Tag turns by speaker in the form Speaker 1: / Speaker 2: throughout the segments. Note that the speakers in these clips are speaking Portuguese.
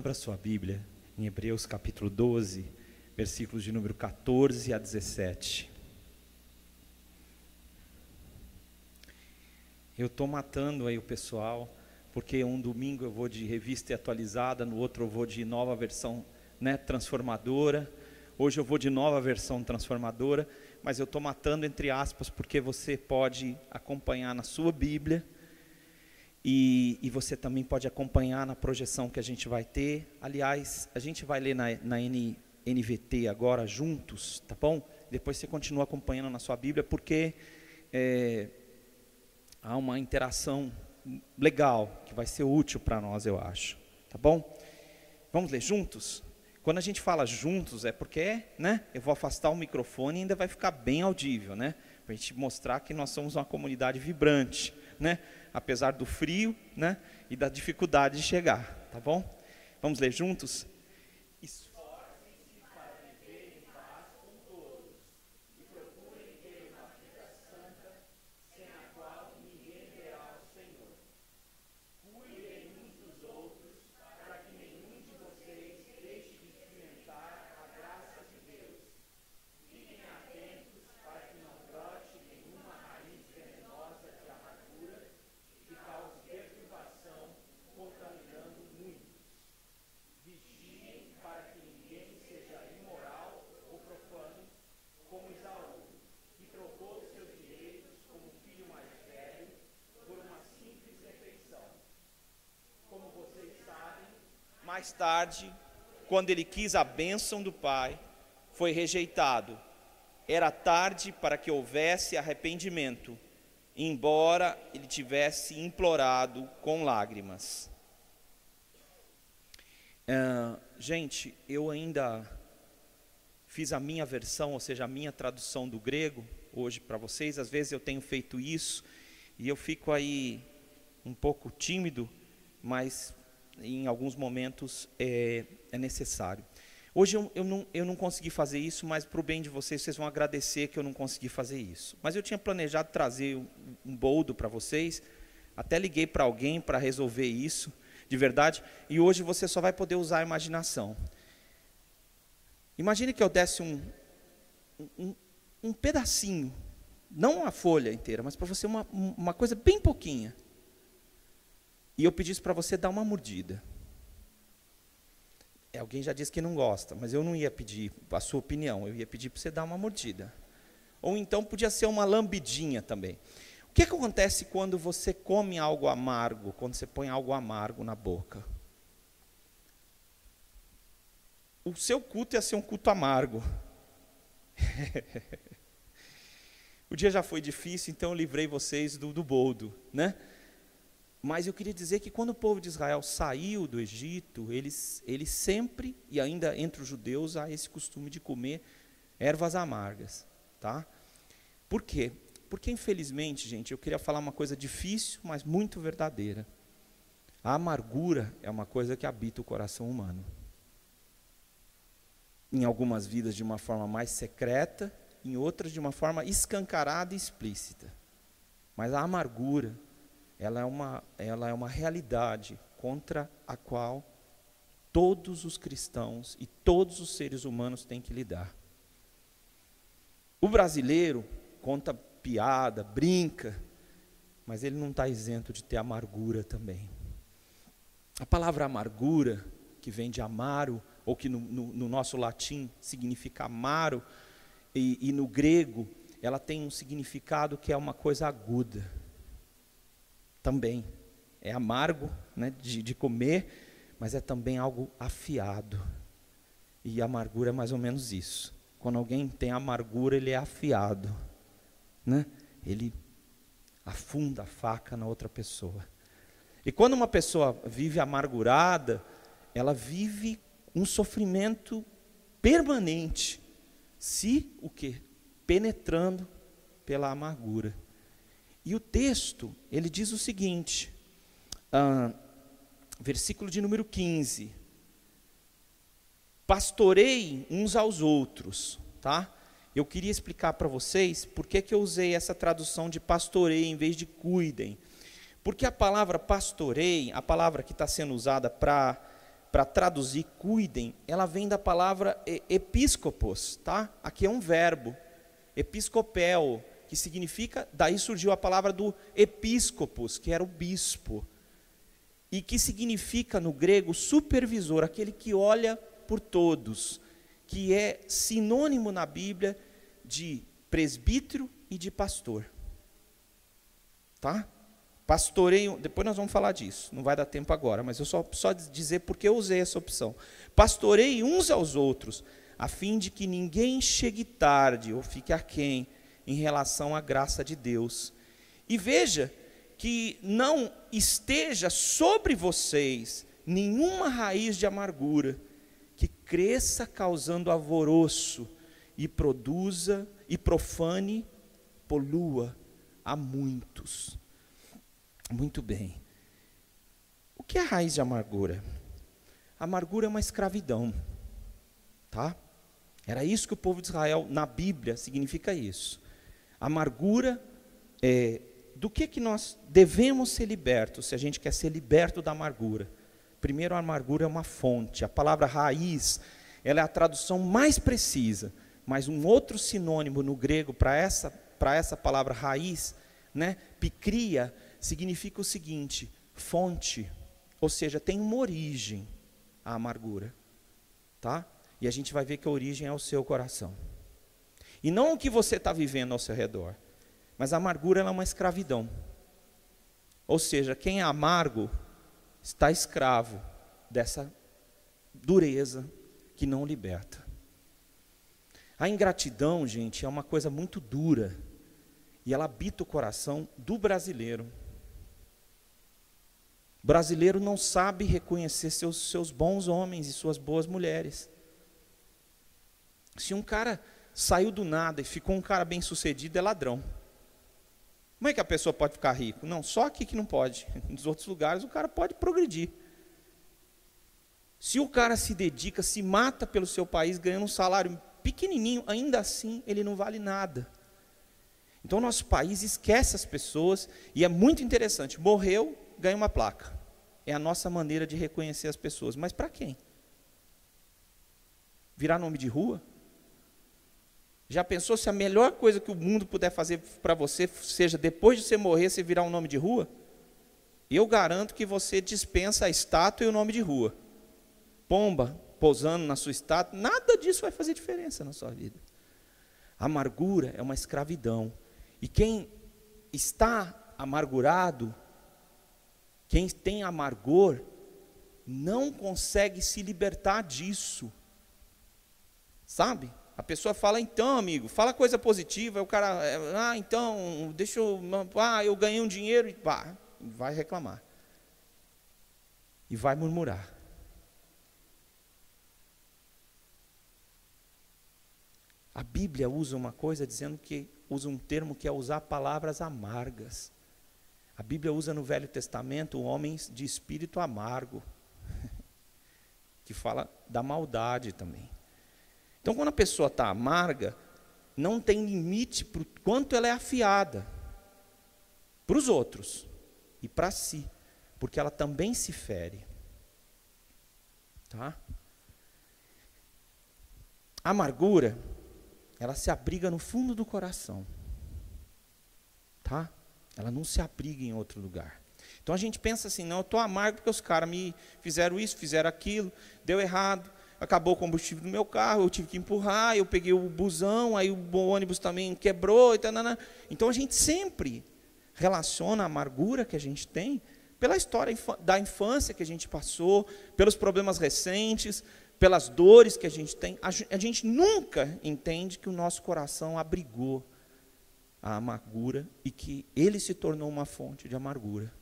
Speaker 1: Abra sua Bíblia em Hebreus capítulo 12, versículos de número 14 a 17. Eu estou matando aí o pessoal, porque um domingo eu vou de revista atualizada, no outro eu vou de nova versão, transformadora. Hoje eu vou de nova versão transformadora, mas eu estou matando entre aspas, porque você pode acompanhar na sua Bíblia, e você também pode acompanhar na projeção que a gente vai ter. Aliás, a gente vai ler na NVT agora juntos, tá bom? Depois você continua acompanhando na sua Bíblia, porque há uma interação legal, que vai ser útil para nós, eu acho, tá bom? Vamos ler juntos? Quando a gente fala juntos, é porque, eu vou afastar o microfone e ainda vai ficar bem audível, para a gente mostrar que nós somos uma comunidade vibrante, apesar do frio, e da dificuldade de chegar, tá bom? Vamos ler juntos? Esforcem-se para viver em paz com todos, e procurem ter uma vida santa, sem a qual ninguém verá o Senhor. Cuidem uns dos outros, para que nenhum de vocês deixe de experimentar a graça de Deus. Fiquem atentos para que não brote nenhuma raiz venenosa de amargura que cause perturbação, contaminando muitos. Vigiem para que ninguém seja imoral ou profano, como Esaú, que trocou seus direitos como filho mais velho por uma simples refeição. Como vocês sabem, mais tarde, quando ele quis a bênção do pai, foi rejeitado. Era tarde para que houvesse arrependimento, embora ele tivesse implorado com lágrimas. Gente, eu ainda fiz a minha versão, ou seja, a minha tradução do grego, hoje para vocês. Às vezes eu tenho feito isso, e eu fico aí um pouco tímido, mas em alguns momentos é necessário. Hoje eu não consegui fazer isso, mas para o bem de vocês vão agradecer que eu não consegui fazer isso. Mas eu tinha planejado trazer um boldo para vocês, até liguei para alguém para resolver isso, de verdade, e hoje você só vai poder usar a imaginação. Imagine que eu desse um pedacinho, não uma folha inteira, mas para você uma coisa bem pouquinha, e eu pedisse para você dar uma mordida. Alguém já disse que não gosta, mas eu não ia pedir a sua opinião, eu ia pedir para você dar uma mordida. Ou então podia ser uma lambidinha também. O que acontece quando você come algo amargo, quando você põe algo amargo na boca? O seu culto ia ser um culto amargo. O dia já foi difícil, então eu livrei vocês do boldo, Mas eu queria dizer que quando o povo de Israel saiu do Egito, eles sempre, e ainda entre os judeus, há esse costume de comer ervas amargas, tá? Por quê? Porque infelizmente, gente, eu queria falar uma coisa difícil, mas muito verdadeira. A amargura é uma coisa que habita o coração humano. Em algumas vidas de uma forma mais secreta, em outras de uma forma escancarada e explícita. Mas a amargura, ela é uma realidade contra a qual todos os cristãos e todos os seres humanos têm que lidar. O brasileiro conta piada, brinca, mas ele não está isento de ter amargura também. A palavra amargura, que vem de amaro, ou que no nosso latim significa amaro, e no grego ela tem um significado que é uma coisa aguda. Também é amargo, de comer, mas é também algo afiado. E a amargura é mais ou menos isso. Quando alguém tem amargura, ele é afiado, Ele afunda a faca na outra pessoa. E quando uma pessoa vive amargurada, ela vive um sofrimento permanente, o quê? Penetrando pela amargura. E o texto, ele diz o seguinte, versículo de número 15. Pastoreiem uns aos outros, tá? Eu queria explicar para vocês por que eu usei essa tradução de pastoreiem em vez de cuidem. Porque a palavra pastoreiem, a palavra que está sendo usada para para traduzir cuidem, ela vem da palavra episcopos, tá? Aqui é um verbo, episcopel, que significa, daí surgiu a palavra do episcopos, que era o bispo, e que significa no grego supervisor, aquele que olha por todos, que é sinônimo na Bíblia de presbítero e de pastor. Tá? Pastoreio, depois nós vamos falar disso, não vai dar tempo agora, mas eu só dizer porque eu usei essa opção. Pastoreie uns aos outros, a fim de que ninguém chegue tarde ou fique aquém em relação à graça de Deus. E veja que não esteja sobre vocês nenhuma raiz de amargura, que cresça causando alvoroço e produza e profane, polua a muitos. Muito bem. O que é a raiz de amargura? A amargura é uma escravidão, tá? Era isso que o povo de Israel, na Bíblia, significa isso. Amargura do que nós devemos ser libertos, se a gente quer ser liberto da amargura. Primeiro, a amargura é uma fonte. A palavra raiz, ela é a tradução mais precisa, mas um outro sinônimo no grego para essa palavra raiz, né, pikria, significa o seguinte, fonte, ou seja, tem uma origem a amargura, tá? E a gente vai ver que a origem é o seu coração. E não o que você está vivendo ao seu redor, mas a amargura ela é uma escravidão. Ou seja, quem é amargo está escravo dessa dureza que não liberta. A ingratidão, gente, é uma coisa muito dura, e ela habita o coração do brasileiro. O brasileiro não sabe reconhecer seus bons homens e suas boas mulheres. Se um cara saiu do nada e ficou um cara bem sucedido, é ladrão. Como é que a pessoa pode ficar rico? Não, só aqui que não pode. Nos outros lugares o cara pode progredir. Se o cara se dedica, se mata pelo seu país, ganhando um salário pequenininho, ainda assim ele não vale nada. Então o nosso país esquece as pessoas, e é muito interessante, morreu, ganha uma placa. É a nossa maneira de reconhecer as pessoas. Mas para quem? Virar nome de rua? Já pensou se a melhor coisa que o mundo puder fazer para você seja, depois de você morrer, você virar um nome de rua? Eu garanto que você dispensa a estátua e o nome de rua. Pomba pousando na sua estátua, nada disso vai fazer diferença na sua vida. A amargura é uma escravidão. E quem está amargurado, quem tem amargor, não consegue se libertar disso. Sabe? A pessoa fala, então, amigo, fala coisa positiva, aí o cara, então, eu ganhei um dinheiro, e vai reclamar. E vai murmurar. A Bíblia usa uma coisa usa um termo que é usar palavras amargas. A Bíblia usa no Velho Testamento homens de espírito amargo, que fala da maldade também. Então, quando a pessoa está amarga, não tem limite para o quanto ela é afiada para os outros e para si, porque ela também se fere. Tá? A amargura, ela se abriga no fundo do coração. Tá? Ela não se abriga em outro lugar. Então a gente pensa assim, não, eu estou amargo porque os caras me fizeram isso, fizeram aquilo, deu errado, acabou o combustível do meu carro, eu tive que empurrar, eu peguei o busão, aí o ônibus também quebrou, então a gente sempre relaciona a amargura que a gente tem pela história da infância que a gente passou, pelos problemas recentes, pelas dores que a gente tem. A gente nunca entende que o nosso coração abrigou a amargura e que ele se tornou uma fonte de amargura.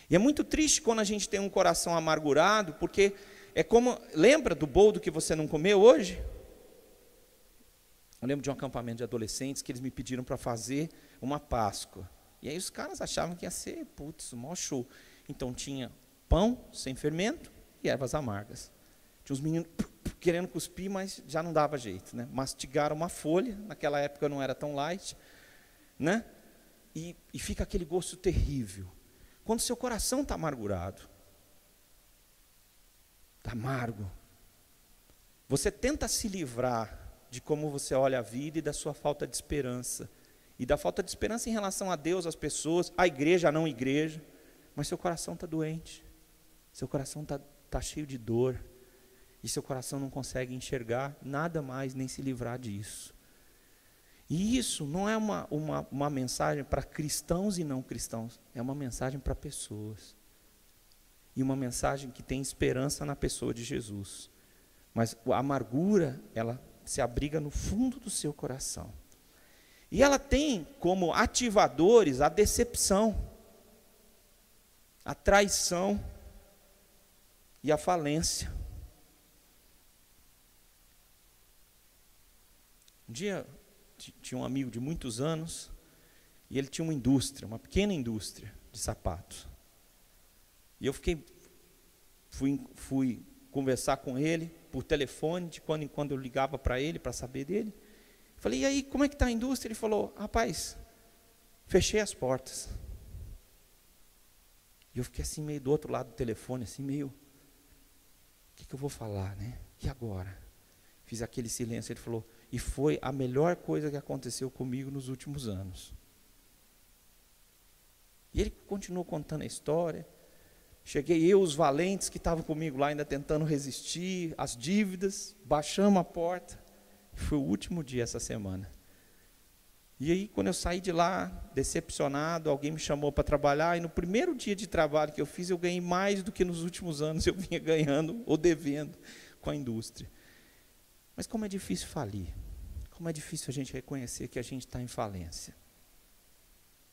Speaker 1: E é muito triste quando a gente tem um coração amargurado, porque é como, lembra do boldo que você não comeu hoje? Eu lembro de um acampamento de adolescentes que eles me pediram para fazer uma Páscoa. E aí os caras achavam que ia ser, um maior show. Então tinha pão sem fermento e ervas amargas. Tinha uns meninos querendo cuspir, mas já não dava jeito, né? Mastigaram uma folha, naquela época não era tão light, né? E fica aquele gosto terrível. Quando seu coração está amargurado. está amargo. Você tenta se livrar de como você olha a vida e da sua falta de esperança. E da falta de esperança em relação a Deus, às pessoas, à igreja, à não igreja. Mas seu coração está doente. Seu coração está cheio de dor. E seu coração não consegue enxergar nada mais, nem se livrar disso. E isso não é uma mensagem para cristãos e não cristãos. É uma mensagem para pessoas. E uma mensagem que tem esperança na pessoa de Jesus. Mas a amargura, ela se abriga no fundo do seu coração. E ela tem como ativadores a decepção, a traição e a falência. Um dia tinha um amigo de muitos anos e ele tinha uma indústria, uma pequena indústria de sapatos. E eu fui conversar com ele por telefone, de quando em quando eu ligava para ele, para saber dele. Falei, e aí, como é que está a indústria? Ele falou, rapaz, fechei as portas. E eu fiquei assim, meio do outro lado do telefone, assim, meio, o que eu vou falar, né? E agora? Fiz aquele silêncio, ele falou, e foi a melhor coisa que aconteceu comigo nos últimos anos. E ele continuou contando a história. Cheguei eu, os valentes que estavam comigo lá, ainda tentando resistir, as dívidas, baixamos a porta. Foi o último dia essa semana. E aí, quando eu saí de lá, decepcionado, alguém me chamou para trabalhar, e no primeiro dia de trabalho que eu fiz, eu ganhei mais do que nos últimos anos eu vinha ganhando ou devendo com a indústria. Mas como é difícil falir, como é difícil a gente reconhecer que a gente está em falência,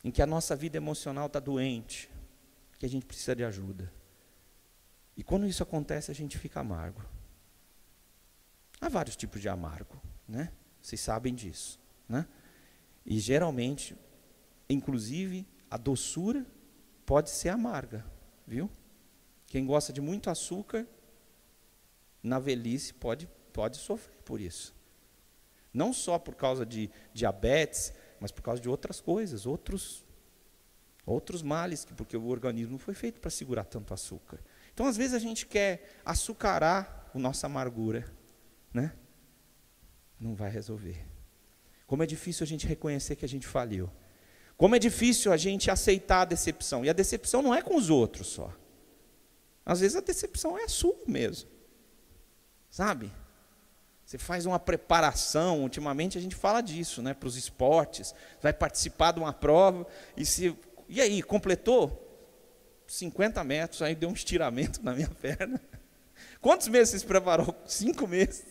Speaker 1: em que a nossa vida emocional está doente, que a gente precisa de ajuda. E quando isso acontece, a gente fica amargo. Há vários tipos de amargo, né? Vocês sabem disso, né? E geralmente, inclusive, a doçura pode ser amarga, viu? Quem gosta de muito açúcar, na velhice pode sofrer por isso. Não só por causa de diabetes, mas por causa de outras coisas, outros males, porque o organismo não foi feito para segurar tanto açúcar. Então, às vezes, a gente quer açucarar a nossa amargura, né? Não vai resolver. Como é difícil a gente reconhecer que a gente faliu. Como é difícil a gente aceitar a decepção. E a decepção não é com os outros só. Às vezes a decepção é sua mesmo. Sabe? Você faz uma preparação, ultimamente a gente fala disso, né, para os esportes. Vai participar de uma prova e aí, completou? 50 metros, aí deu um estiramento na minha perna. Quantos meses você se preparou? 5 meses.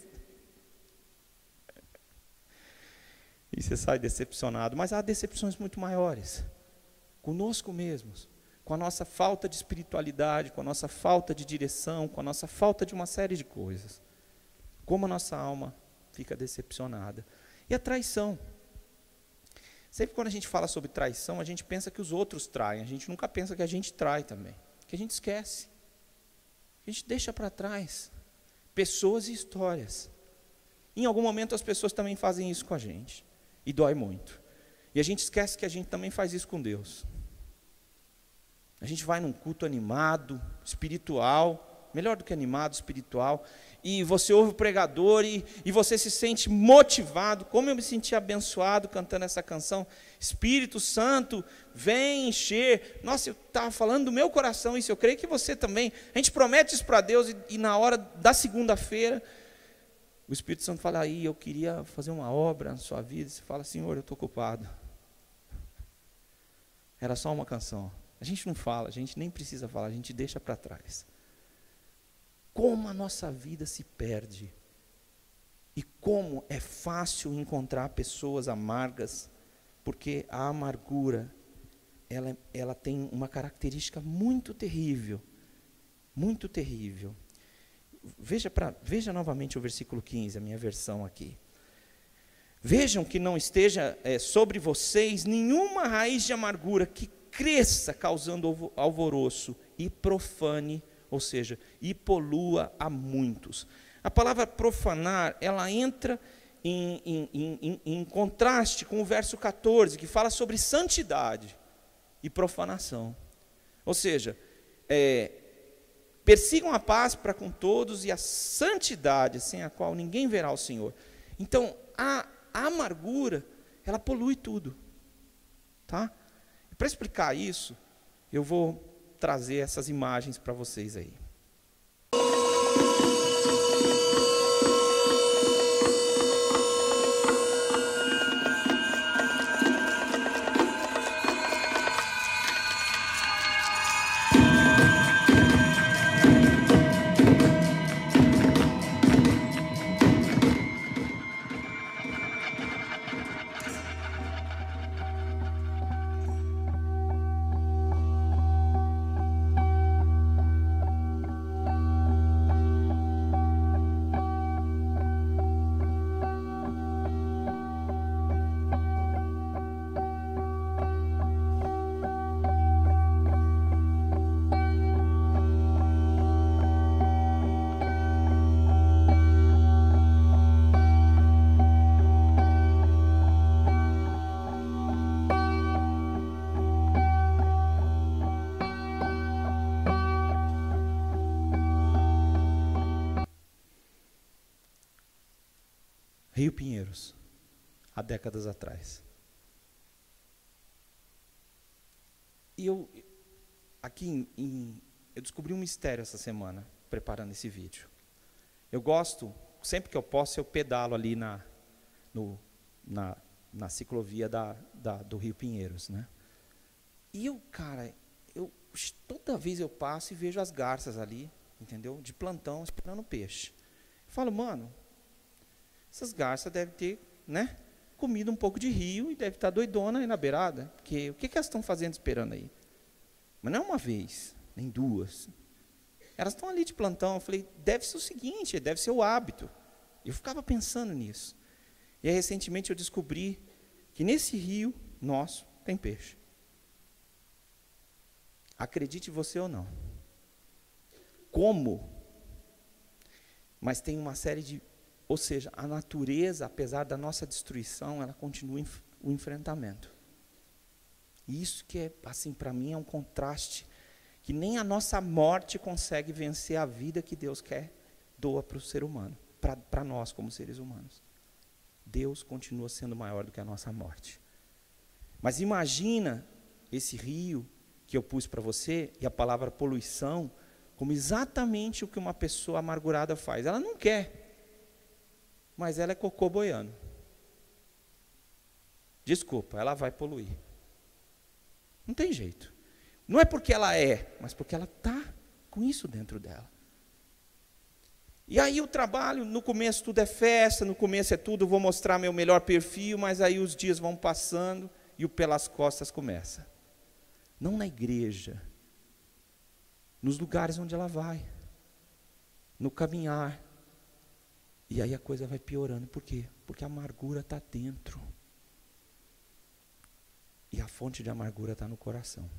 Speaker 1: E você sai decepcionado. Mas há decepções muito maiores. Conosco mesmos. Com a nossa falta de espiritualidade, com a nossa falta de direção, com a nossa falta de uma série de coisas. Como a nossa alma fica decepcionada. E a traição. Sempre quando a gente fala sobre traição, a gente pensa que os outros traem. A gente nunca pensa que a gente trai também. Que a gente esquece. A gente deixa para trás pessoas e histórias. Em algum momento as pessoas também fazem isso com a gente. E dói muito. E a gente esquece que a gente também faz isso com Deus. A gente vai num culto animado, espiritual, melhor do que animado, espiritual, e você ouve o pregador e você se sente motivado. Como eu me senti abençoado cantando essa canção. Espírito Santo, vem encher. Nossa, eu estava falando do meu coração isso, eu creio que você também. A gente promete isso para Deus e na hora da segunda-feira, o Espírito Santo fala, aí, eu queria fazer uma obra na sua vida. E você fala, Senhor, eu estou ocupado. Era só uma canção. A gente não fala, a gente nem precisa falar, a gente deixa para trás. Como a nossa vida se perde. E como é fácil encontrar pessoas amargas, porque a amargura, ela tem uma característica muito terrível. Muito terrível. Veja novamente o versículo 15, a minha versão aqui. Vejam que não esteja sobre vocês nenhuma raiz de amargura que cresça causando alvoroço e profane, ou seja, e polua a muitos. A palavra profanar, ela entra em contraste com o verso 14, que fala sobre santidade e profanação. Ou seja, Persigam a paz para com todos e a santidade, sem a qual ninguém verá o Senhor. Então, a amargura, ela polui tudo. Tá? Para explicar isso, eu vou trazer essas imagens para vocês aí. Rio Pinheiros, há décadas atrás. E eu descobri um mistério essa semana, preparando esse vídeo. Eu gosto, sempre que eu posso, eu pedalo ali na ciclovia do Rio Pinheiros, né? E toda vez eu passo e vejo as garças ali, entendeu? De plantão, esperando peixe. Eu falo, mano, essas garças devem ter, né, comido um pouco de rio e deve estar doidona aí na beirada. Porque o que elas estão fazendo esperando aí? Mas não é uma vez, nem duas. Elas estão ali de plantão. Eu falei, deve ser o seguinte, deve ser o hábito. Eu ficava pensando nisso. E aí, recentemente eu descobri que nesse rio nosso tem peixe. Acredite você ou não. Como? Mas tem uma série de... Ou seja, a natureza, apesar da nossa destruição, ela continua o enfrentamento. E isso que é, assim, para mim é um contraste, que nem a nossa morte consegue vencer a vida que Deus doa para o ser humano, para nós como seres humanos. Deus continua sendo maior do que a nossa morte. Mas imagina esse rio que eu pus para você, e a palavra poluição, como exatamente o que uma pessoa amargurada faz. Ela não quer, mas ela é cocô boiano. Desculpa, ela vai poluir. Não tem jeito. Não é porque ela é, mas porque ela está com isso dentro dela. E aí o trabalho, no começo tudo é festa, no começo é tudo, vou mostrar meu melhor perfil, mas aí os dias vão passando e o pelas costas começa. Não na igreja, nos lugares onde ela vai, no caminhar. E aí a coisa vai piorando. Por quê? Porque a amargura está dentro. E a fonte de amargura está no coração.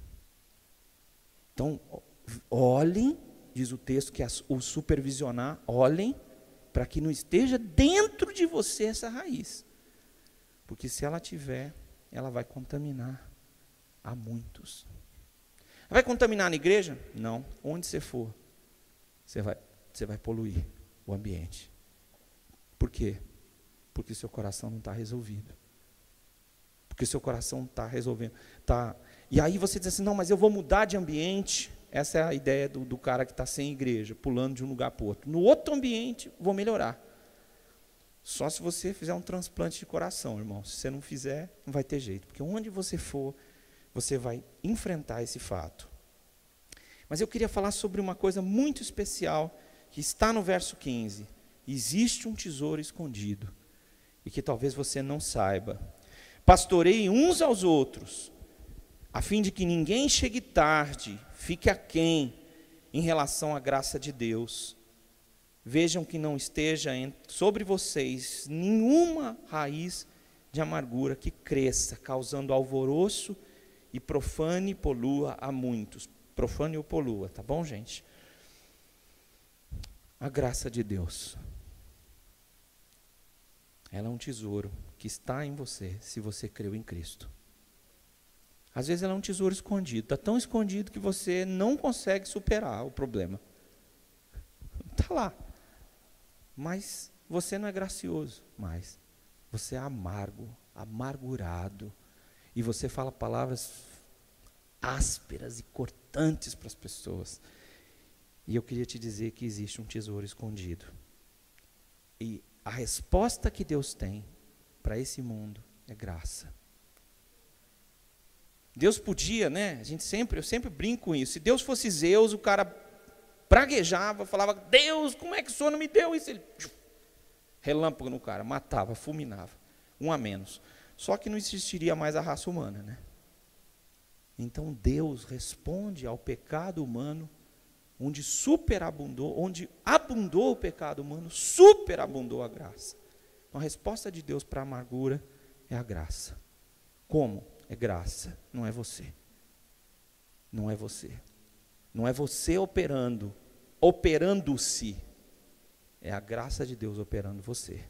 Speaker 1: Então, olhem, diz o texto, que o supervisionar, olhem para que não esteja dentro de você essa raiz. Porque se ela tiver, ela vai contaminar a muitos. Vai contaminar na igreja? Não. Onde você for, você vai poluir o ambiente. Por quê? Porque seu coração não está resolvido. Porque seu coração não está resolvendo. E aí você diz assim, não, mas eu vou mudar de ambiente. Essa é a ideia do cara que está sem igreja, pulando de um lugar para o outro. No outro ambiente, vou melhorar. Só se você fizer um transplante de coração, irmão. Se você não fizer, não vai ter jeito. Porque onde você for, você vai enfrentar esse fato. Mas eu queria falar sobre uma coisa muito especial, que está no verso 15. Existe um tesouro escondido, e que talvez você não saiba. Pastoreiem uns aos outros, a fim de que ninguém chegue tarde, fique aquém em relação à graça de Deus. Vejam que não esteja sobre vocês nenhuma raiz de amargura que cresça, causando alvoroço e profane e polua a muitos. Profane ou polua, tá bom, gente? A graça de Deus. Ela é um tesouro que está em você, se você creu em Cristo. Às vezes ela é um tesouro escondido, está tão escondido que você não consegue superar o problema. falar. Mas você não é gracioso, mas você é amargo, amargurado. E você fala palavras ásperas e cortantes para as pessoas. E eu queria te dizer que existe um tesouro escondido. E a resposta que Deus tem para esse mundo é graça. Deus podia, né? Eu sempre brinco com isso. Se Deus fosse Zeus, o cara praguejava, falava: Deus, como é que o Senhor não me deu isso? Ele relâmpago no cara, matava, fulminava, um a menos. Só que não existiria mais a raça humana, né? Então Deus responde ao pecado humano, onde abundou o pecado humano, superabundou a graça. Então a resposta de Deus para a amargura é a graça. Como? É graça, não é você. Não é você. Não é você operando-se. É a graça de Deus operando você.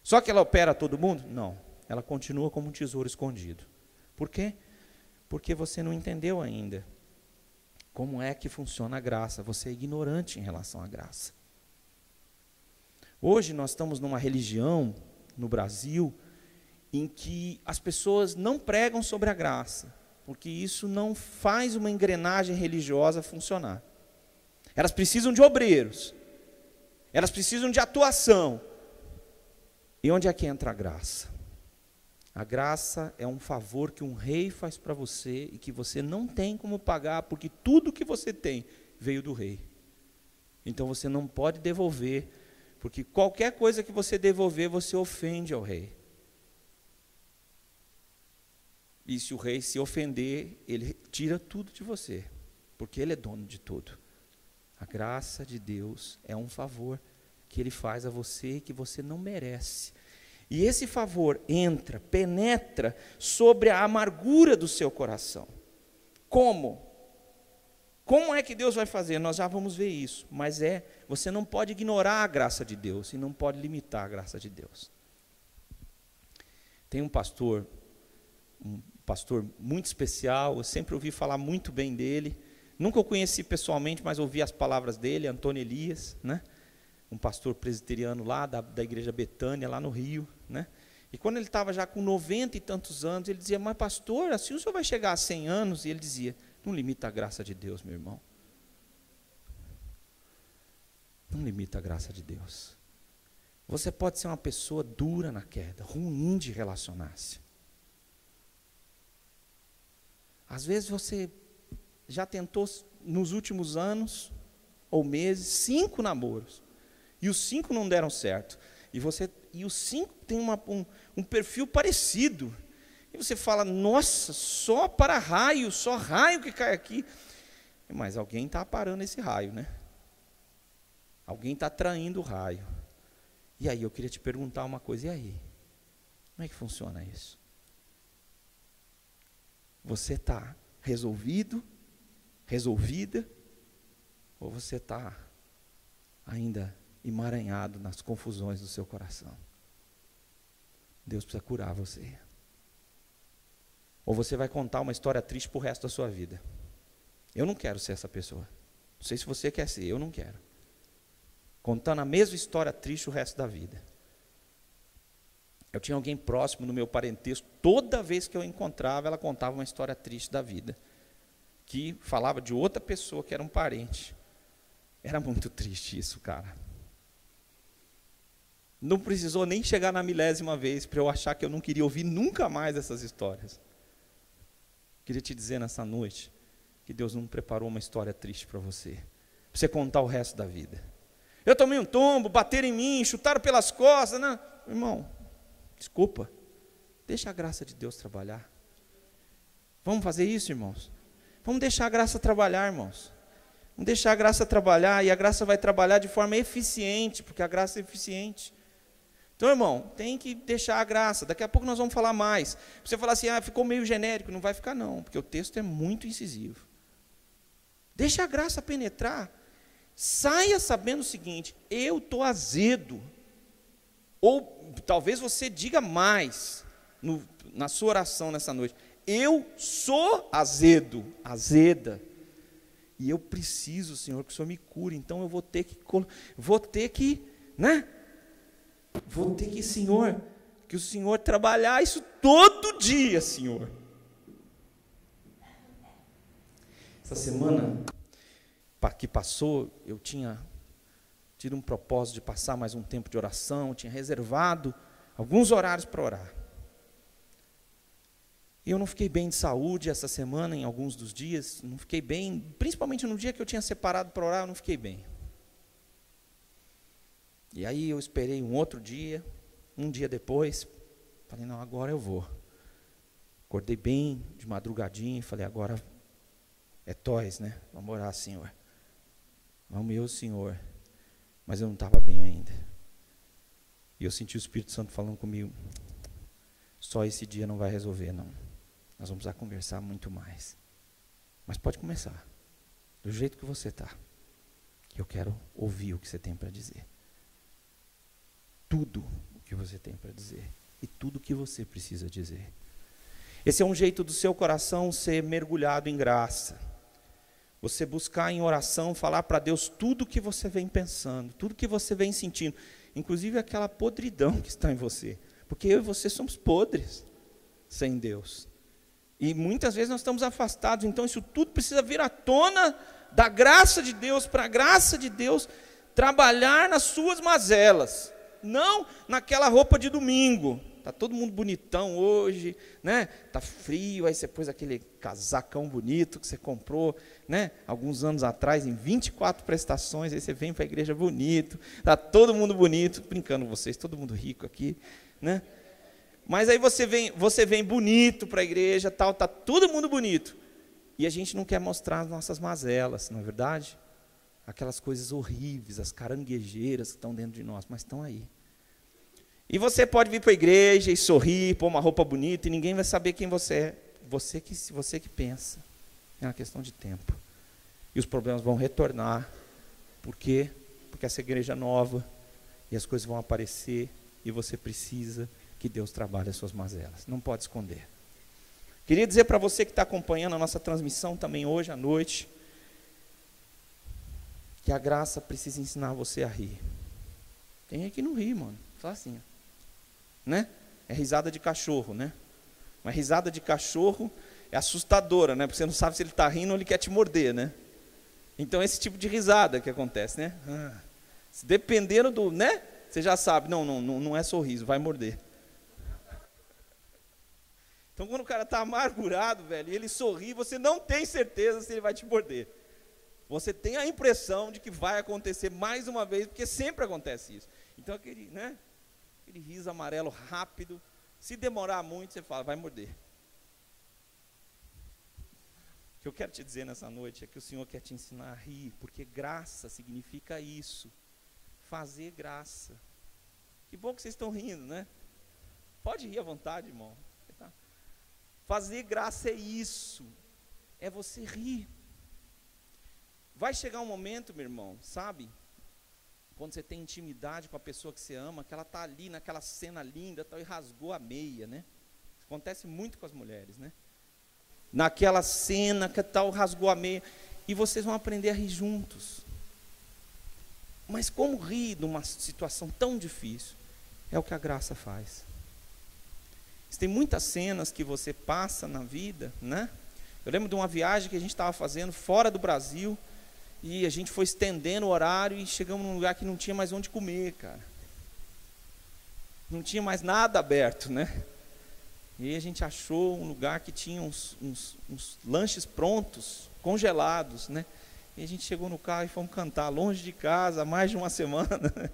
Speaker 1: Só que ela opera todo mundo? Não. Ela continua como um tesouro escondido. Por quê? Porque você não entendeu ainda como é que funciona a graça. Você é ignorante em relação à graça. Hoje nós estamos numa religião, no Brasil, em que as pessoas não pregam sobre a graça, porque isso não faz uma engrenagem religiosa funcionar. Elas precisam de obreiros, elas precisam de atuação. E onde é que entra a graça? A graça é um favor que um rei faz para você e que você não tem como pagar, porque tudo que você tem veio do rei. Então você não pode devolver, porque qualquer coisa que você devolver, você ofende ao rei. E se o rei se ofender, ele tira tudo de você, porque ele é dono de tudo. A graça de Deus é um favor que ele faz a você e que você não merece. E esse favor penetra sobre a amargura do seu coração. Como? Como é que Deus vai fazer? Nós já vamos ver isso. Mas você não pode ignorar a graça de Deus e não pode limitar a graça de Deus. Tem um pastor muito especial, eu sempre ouvi falar muito bem dele. Nunca o conheci pessoalmente, mas ouvi as palavras dele, Antônio Elias, né? Um pastor presbiteriano lá da igreja Betânia, lá no Rio, né? E quando ele estava já com 90 e tantos anos, ele dizia: mas pastor, assim o senhor vai chegar a 100 anos? E ele dizia: não limita a graça de Deus, meu irmão. Não limita a graça de Deus. Você pode ser uma pessoa dura na queda, ruim de relacionar-se. Às vezes você já tentou, nos últimos anos ou meses, 5 namoros. E os 5 não deram certo. E os 5 têm um perfil parecido. E você fala: nossa, só raio que cai aqui. Mas alguém está parando esse raio, né? Alguém está traindo o raio. E aí eu queria te perguntar uma coisa: e aí? Como é que funciona isso? Você está resolvida? Ou você está ainda emaranhado nas confusões do seu coração? Deus precisa curar você. Ou você vai contar uma história triste para o resto da sua vida. Eu não quero ser essa pessoa. Não sei se você quer ser, eu não quero. Contando a mesma história triste o resto da vida. Eu tinha alguém próximo no meu parentesco, toda vez que eu encontrava, ela contava uma história triste da vida, que falava de outra pessoa que era um parente. Era muito triste isso, cara. Não precisou nem chegar na 1000ª vez para eu achar que eu não queria ouvir nunca mais essas histórias. Queria te dizer nessa noite que Deus não preparou uma história triste para você contar o resto da vida. Eu tomei um tombo, bateram em mim, chutaram pelas costas. Não. Irmão, desculpa, deixa a graça de Deus trabalhar. Vamos fazer isso, irmãos? Vamos deixar a graça trabalhar, irmãos. Vamos deixar a graça trabalhar, e a graça vai trabalhar de forma eficiente, porque a graça é eficiente. Então, irmão, tem que deixar a graça. Daqui a pouco nós vamos falar mais. Você falar assim: ficou meio genérico. Não vai ficar não, porque o texto é muito incisivo. Deixa a graça penetrar. Saia sabendo o seguinte: eu estou azedo. Ou talvez você diga mais na sua oração nessa noite: eu sou azedo, azeda. E eu preciso, Senhor, que o Senhor me cure. Então eu vou ter que, Senhor, que o Senhor trabalhar isso todo dia, Senhor. Essa semana que passou, eu tinha tido um propósito de passar mais um tempo de oração, tinha reservado alguns horários para orar. E eu não fiquei bem de saúde essa semana, em alguns dos dias, não fiquei bem, principalmente no dia que eu tinha separado para orar, eu não fiquei bem. E aí eu esperei um outro dia, um dia depois, falei, não, agora eu vou. Acordei bem, de madrugadinha, falei, agora é tois, né? Vamos orar, Senhor. Vamos eu, Senhor. Mas eu não estava bem ainda. E eu senti o Espírito Santo falando comigo, só esse dia não vai resolver, não. Nós vamos precisar conversar muito mais. Mas pode começar, do jeito que você está. Que eu quero ouvir o que você tem para dizer. Tudo o que você tem para dizer. E tudo o que você precisa dizer. Esse é um jeito do seu coração ser mergulhado em graça. Você buscar em oração, falar para Deus tudo o que você vem pensando, tudo que você vem sentindo. Inclusive aquela podridão que está em você. Porque eu e você somos podres sem Deus. E muitas vezes nós estamos afastados, então isso tudo precisa vir à tona da graça de Deus, para a graça de Deus trabalhar nas suas mazelas, não naquela roupa de domingo. Está todo mundo bonitão hoje, né? Está frio, aí você pôs aquele casacão bonito que você comprou, né? Alguns anos atrás, em 24 prestações, aí você vem para a igreja bonito, está todo mundo bonito, brincando com vocês, todo mundo rico aqui, né? Mas aí você vem bonito para a igreja, tal, está todo mundo bonito. E a gente não quer mostrar as nossas mazelas, não é verdade? Aquelas coisas horríveis, as caranguejeiras que estão dentro de nós, mas estão aí. E você pode vir para a igreja e sorrir, pôr uma roupa bonita, e ninguém vai saber quem você é. Você que pensa. É uma questão de tempo. E os problemas vão retornar. Por quê? Porque essa igreja é nova, e as coisas vão aparecer, e você precisa que Deus trabalhe as suas mazelas. Não pode esconder. Queria dizer para você que está acompanhando a nossa transmissão também hoje à noite, que a graça precisa ensinar você a rir. Tem gente que não ri, mano. Só assim, né? É risada de cachorro, né? Uma risada de cachorro é assustadora, né? Porque você não sabe se ele está rindo ou ele quer te morder, né? Então, esse tipo de risada que acontece, né? Dependendo do, né? Você já sabe, não é sorriso, vai morder. Então, quando o cara está amargurado, velho, e ele sorri, você não tem certeza se ele vai te morder. Você tem a impressão de que vai acontecer mais uma vez, porque sempre acontece isso. Então, aquele riso amarelo rápido, se demorar muito, você fala, vai morder. O que eu quero te dizer nessa noite é que o Senhor quer te ensinar a rir, porque graça significa isso, fazer graça. Que bom que vocês estão rindo, né? Pode rir à vontade, irmão. Fazer graça é isso, é você rir. Vai chegar um momento, meu irmão, sabe? Quando você tem intimidade com a pessoa que você ama, que ela está ali naquela cena linda, tal, e rasgou a meia, né? Acontece muito com as mulheres, né? Naquela cena que tal, rasgou a meia, e vocês vão aprender a rir juntos. Mas como rir numa situação tão difícil? É o que a graça faz. Tem muitas cenas que você passa na vida, né? Eu lembro de uma viagem que a gente estava fazendo fora do Brasil, e a gente foi estendendo o horário e chegamos num lugar que não tinha mais onde comer, cara. Não tinha mais nada aberto, né? E aí a gente achou um lugar que tinha uns lanches prontos, congelados, né? E a gente chegou no carro e fomos cantar longe de casa há mais de uma semana.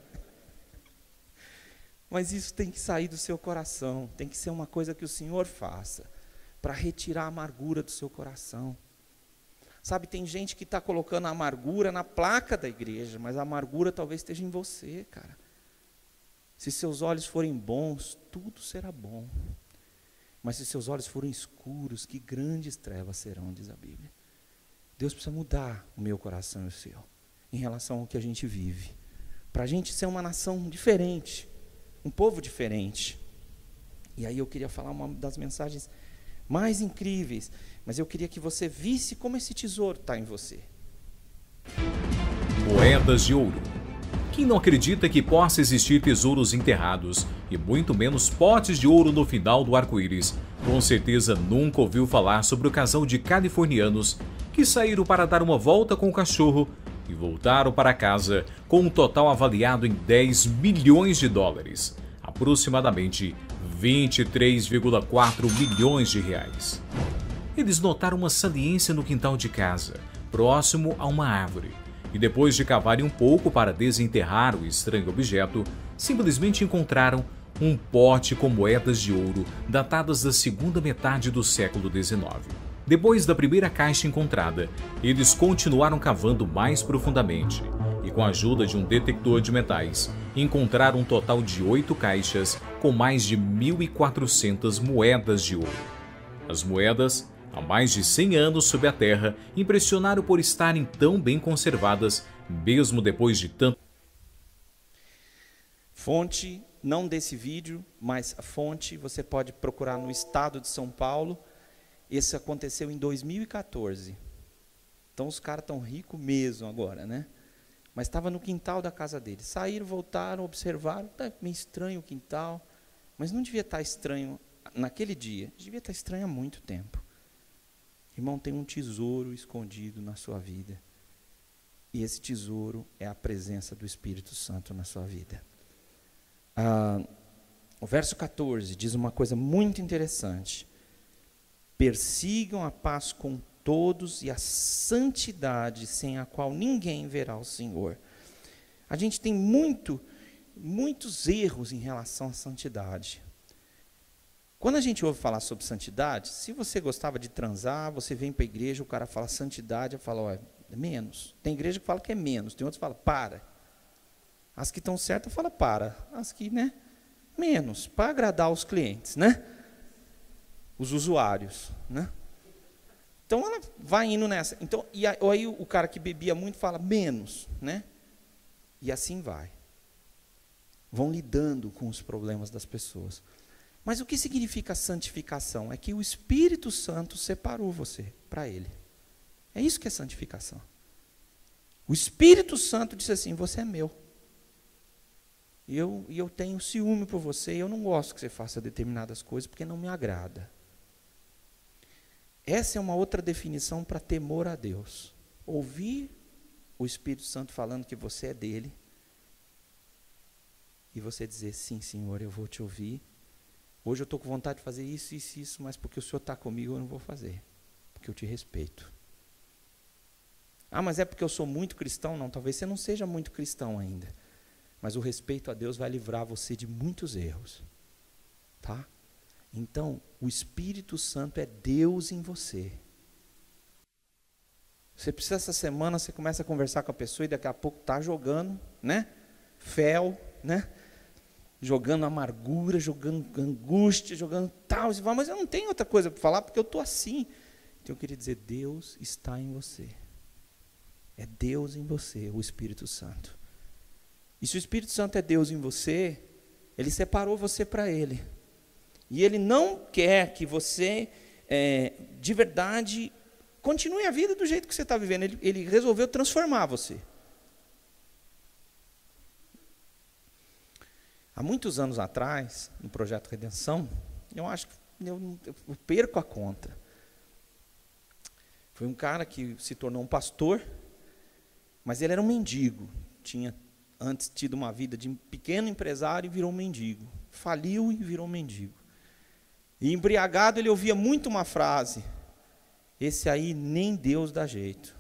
Speaker 1: Mas isso tem que sair do seu coração, tem que ser uma coisa que o Senhor faça, para retirar a amargura do seu coração. Sabe, tem gente que está colocando a amargura na placa da igreja, mas a amargura talvez esteja em você, cara. Se seus olhos forem bons, tudo será bom. Mas se seus olhos forem escuros, que grandes trevas serão, diz a Bíblia. Deus precisa mudar o meu coração e o seu, em relação ao que a gente vive, para a gente ser uma nação diferente, um povo diferente. E aí eu queria falar uma das mensagens mais incríveis, mas eu queria que você visse como esse tesouro está em você.
Speaker 2: Moedas de ouro. Quem não acredita que possa existir tesouros enterrados e muito menos potes de ouro no final do arco-íris, com certeza nunca ouviu falar sobre o casal de californianos que saíram para dar uma volta com o cachorro e voltaram para casa com um total avaliado em 10 milhões de dólares, aproximadamente 23,4 milhões de reais. Eles notaram uma saliência no quintal de casa, próximo a uma árvore, e depois de cavarem um pouco para desenterrar o estranho objeto, simplesmente encontraram um pote com moedas de ouro datadas da segunda metade do século XIX. Depois da primeira caixa encontrada, eles continuaram cavando mais profundamente e, com a ajuda de um detector de metais, encontraram um total de 8 caixas com mais de 1.400 moedas de ouro. As moedas, há mais de 100 anos sob a terra, impressionaram por estarem tão bem conservadas, mesmo depois de tanto.
Speaker 1: Fonte, não desse vídeo, mas a fonte você pode procurar no estado de São Paulo. Esse aconteceu em 2014. Então os caras estão ricos mesmo agora, né? Mas estava no quintal da casa deles. Saíram, voltaram, observaram, tá meio estranho o quintal, mas não devia estar estranho naquele dia, devia estar estranho há muito tempo. Irmão, tem um tesouro escondido na sua vida. E esse tesouro é a presença do Espírito Santo na sua vida. O verso 14 diz uma coisa muito interessante. Persigam a paz com todos e a santidade, sem a qual ninguém verá o Senhor. A gente tem muitos erros em relação à santidade. Quando a gente ouve falar sobre santidade, se você gostava de transar, você vem para a igreja, o cara fala santidade, eu falo, ó, é menos. Tem igreja que fala que é menos, tem outros que falam, para. As que estão certas falam, para. As que, né, menos, para agradar os clientes, né? Os usuários, né? Então, ela vai indo nessa. Então, e aí o cara que bebia muito fala, menos, né? E assim vai. Vão lidando com os problemas das pessoas. Mas o que significa santificação? É que o Espírito Santo separou você para Ele. É isso que é santificação. O Espírito Santo disse assim, você é meu. E eu tenho ciúme por você, e eu não gosto que você faça determinadas coisas, porque não me agrada. Essa é uma outra definição para temor a Deus. Ouvir o Espírito Santo falando que você é dele, e você dizer, sim, Senhor, eu vou te ouvir. Hoje eu estou com vontade de fazer isso, mas porque o Senhor está comigo, eu não vou fazer. Porque eu te respeito. Ah, mas é porque eu sou muito cristão? Não, talvez você não seja muito cristão ainda. Mas o respeito a Deus vai livrar você de muitos erros. Tá? Então, o Espírito Santo é Deus em você. Você precisa, essa semana, você começa a conversar com a pessoa e daqui a pouco está jogando, né? Fel, né? Jogando amargura, jogando angústia, jogando tal. Você fala, mas eu não tenho outra coisa para falar porque eu estou assim. Então eu queria dizer, Deus está em você. É Deus em você, o Espírito Santo. E se o Espírito Santo é Deus em você, Ele separou você para Ele. E Ele não quer que você, de verdade, continue a vida do jeito que você está vivendo. Ele resolveu transformar você. Há muitos anos atrás, no Projeto Redenção, eu acho que eu perco a conta. Foi um cara que se tornou um pastor, mas ele era um mendigo. Tinha antes tido uma vida de pequeno empresário e virou um mendigo. Faliu e virou um mendigo. E embriagado ele ouvia muito uma frase, esse aí nem Deus dá jeito.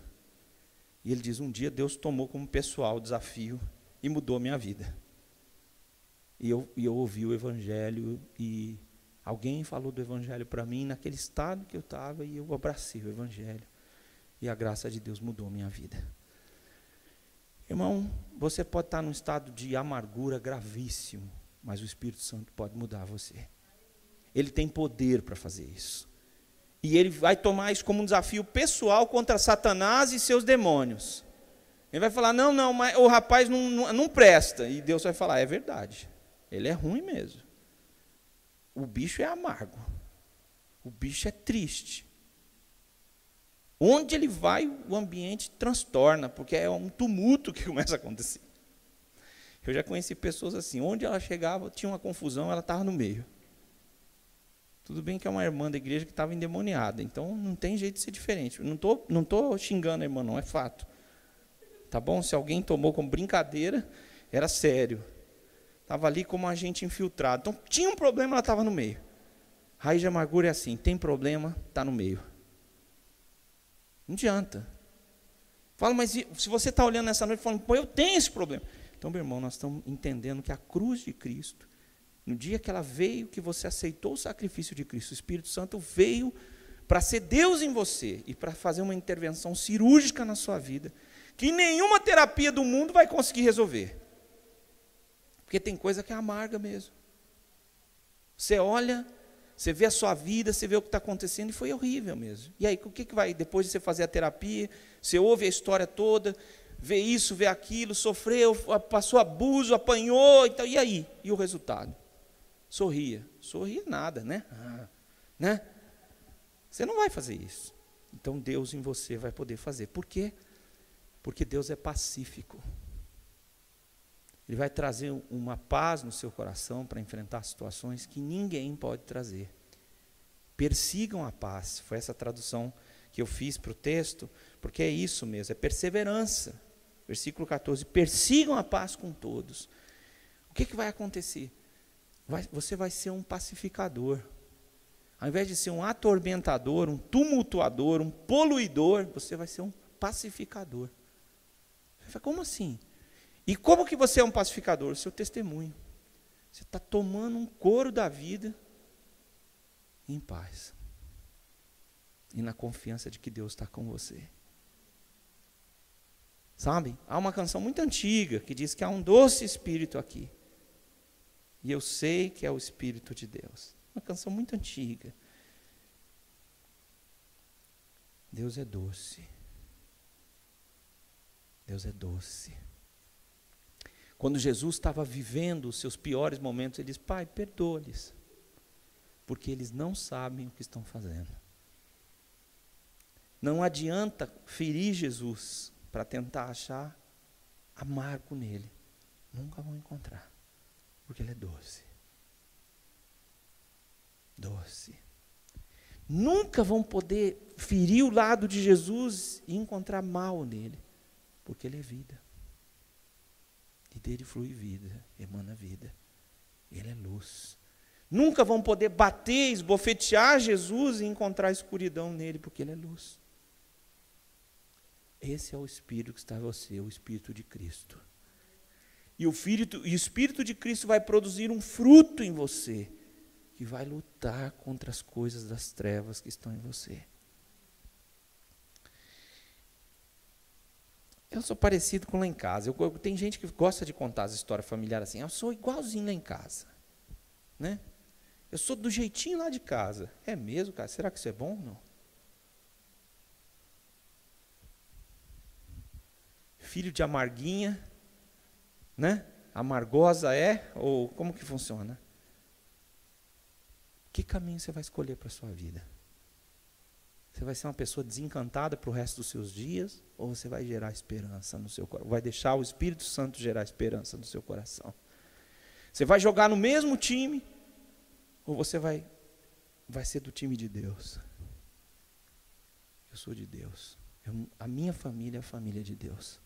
Speaker 1: E ele diz, um dia Deus tomou como pessoal o desafio e mudou a minha vida. E eu ouvi o Evangelho e alguém falou do Evangelho para mim naquele estado que eu estava e eu abracei o Evangelho. E a graça de Deus mudou a minha vida. Irmão, você pode estar num estado de amargura gravíssimo, mas o Espírito Santo pode mudar você. Ele tem poder para fazer isso. E ele vai tomar isso como um desafio pessoal contra Satanás e seus demônios. Ele vai falar, não, mas o rapaz não presta. E Deus vai falar, é verdade. Ele é ruim mesmo. O bicho é amargo. O bicho é triste. Onde ele vai, o ambiente transtorna, porque é um tumulto que começa a acontecer. Eu já conheci pessoas assim, onde ela chegava, tinha uma confusão, ela estava no meio. Tudo bem que é uma irmã da igreja que estava endemoniada, então não tem jeito de ser diferente. Não tô xingando a irmã, não, é fato. Tá bom? Se alguém tomou como brincadeira, era sério. Estava ali como um agente infiltrado. Então, tinha um problema, ela estava no meio. Raiz de amargura é assim, tem problema, está no meio. Não adianta. Fala, mas se você está olhando nessa noite, falando, pô, eu tenho esse problema. Então, meu irmão, nós estamos entendendo que a cruz de Cristo, no dia que ela veio, que você aceitou o sacrifício de Cristo, o Espírito Santo veio para ser Deus em você e para fazer uma intervenção cirúrgica na sua vida, que nenhuma terapia do mundo vai conseguir resolver. Porque tem coisa que é amarga mesmo. Você olha, você vê a sua vida, você vê o que está acontecendo e foi horrível mesmo. E aí, o que vai, depois de você fazer a terapia, você ouve a história toda, vê isso, vê aquilo, sofreu, passou abuso, apanhou, então, e aí? E o resultado? Sorria. Sorria nada, né? Né? Você não vai fazer isso. Então Deus em você vai poder fazer. Por quê? Porque Deus é pacífico. Ele vai trazer uma paz no seu coração para enfrentar situações que ninguém pode trazer. Persigam a paz. Foi essa tradução que eu fiz para o texto, porque é isso mesmo, é perseverança. Versículo 14, persigam a paz com todos. O que vai acontecer? Você vai ser um pacificador. Ao invés de ser um atormentador, um tumultuador, um poluidor, você vai ser um pacificador. Você fala, como assim? E como que você é um pacificador? O seu testemunho. Você está tomando um couro da vida em paz. E na confiança de que Deus está com você. Sabe? Há uma canção muito antiga que diz que há um doce Espírito aqui. E eu sei que é o Espírito de Deus. Uma canção muito antiga. Deus é doce. Deus é doce. Quando Jesus estava vivendo os seus piores momentos, ele diz, Pai, perdoa-lhes, porque eles não sabem o que estão fazendo. Não adianta ferir Jesus para tentar achar amargo nele. Nunca vão encontrar, porque ele é doce. Doce. Nunca vão poder ferir o lado de Jesus e encontrar mal nele, porque ele é vida. E dele flui vida, emana vida. Ele é luz. Nunca vão poder bater, esbofetear Jesus e encontrar escuridão nele, porque ele é luz. Esse é o Espírito que está em você, o Espírito de Cristo. E o Espírito de Cristo vai produzir um fruto em você, que vai lutar contra as coisas das trevas que estão em você. Eu sou parecido com lá em casa. Tem gente que gosta de contar as histórias familiares assim. Eu sou igualzinho lá em casa. Né? Eu sou do jeitinho lá de casa. É mesmo, cara? Será que isso é bom ou não? Filho de amarguinha, né? Amargosa é? Ou como que funciona? Que caminho você vai escolher para a sua vida? Você vai ser uma pessoa desencantada para o resto dos seus dias? Ou você vai gerar esperança no seu coração? Vai deixar o Espírito Santo gerar esperança no seu coração? Você vai jogar no mesmo time? Ou você vai ser do time de Deus? Eu sou de Deus. A minha família é a família de Deus.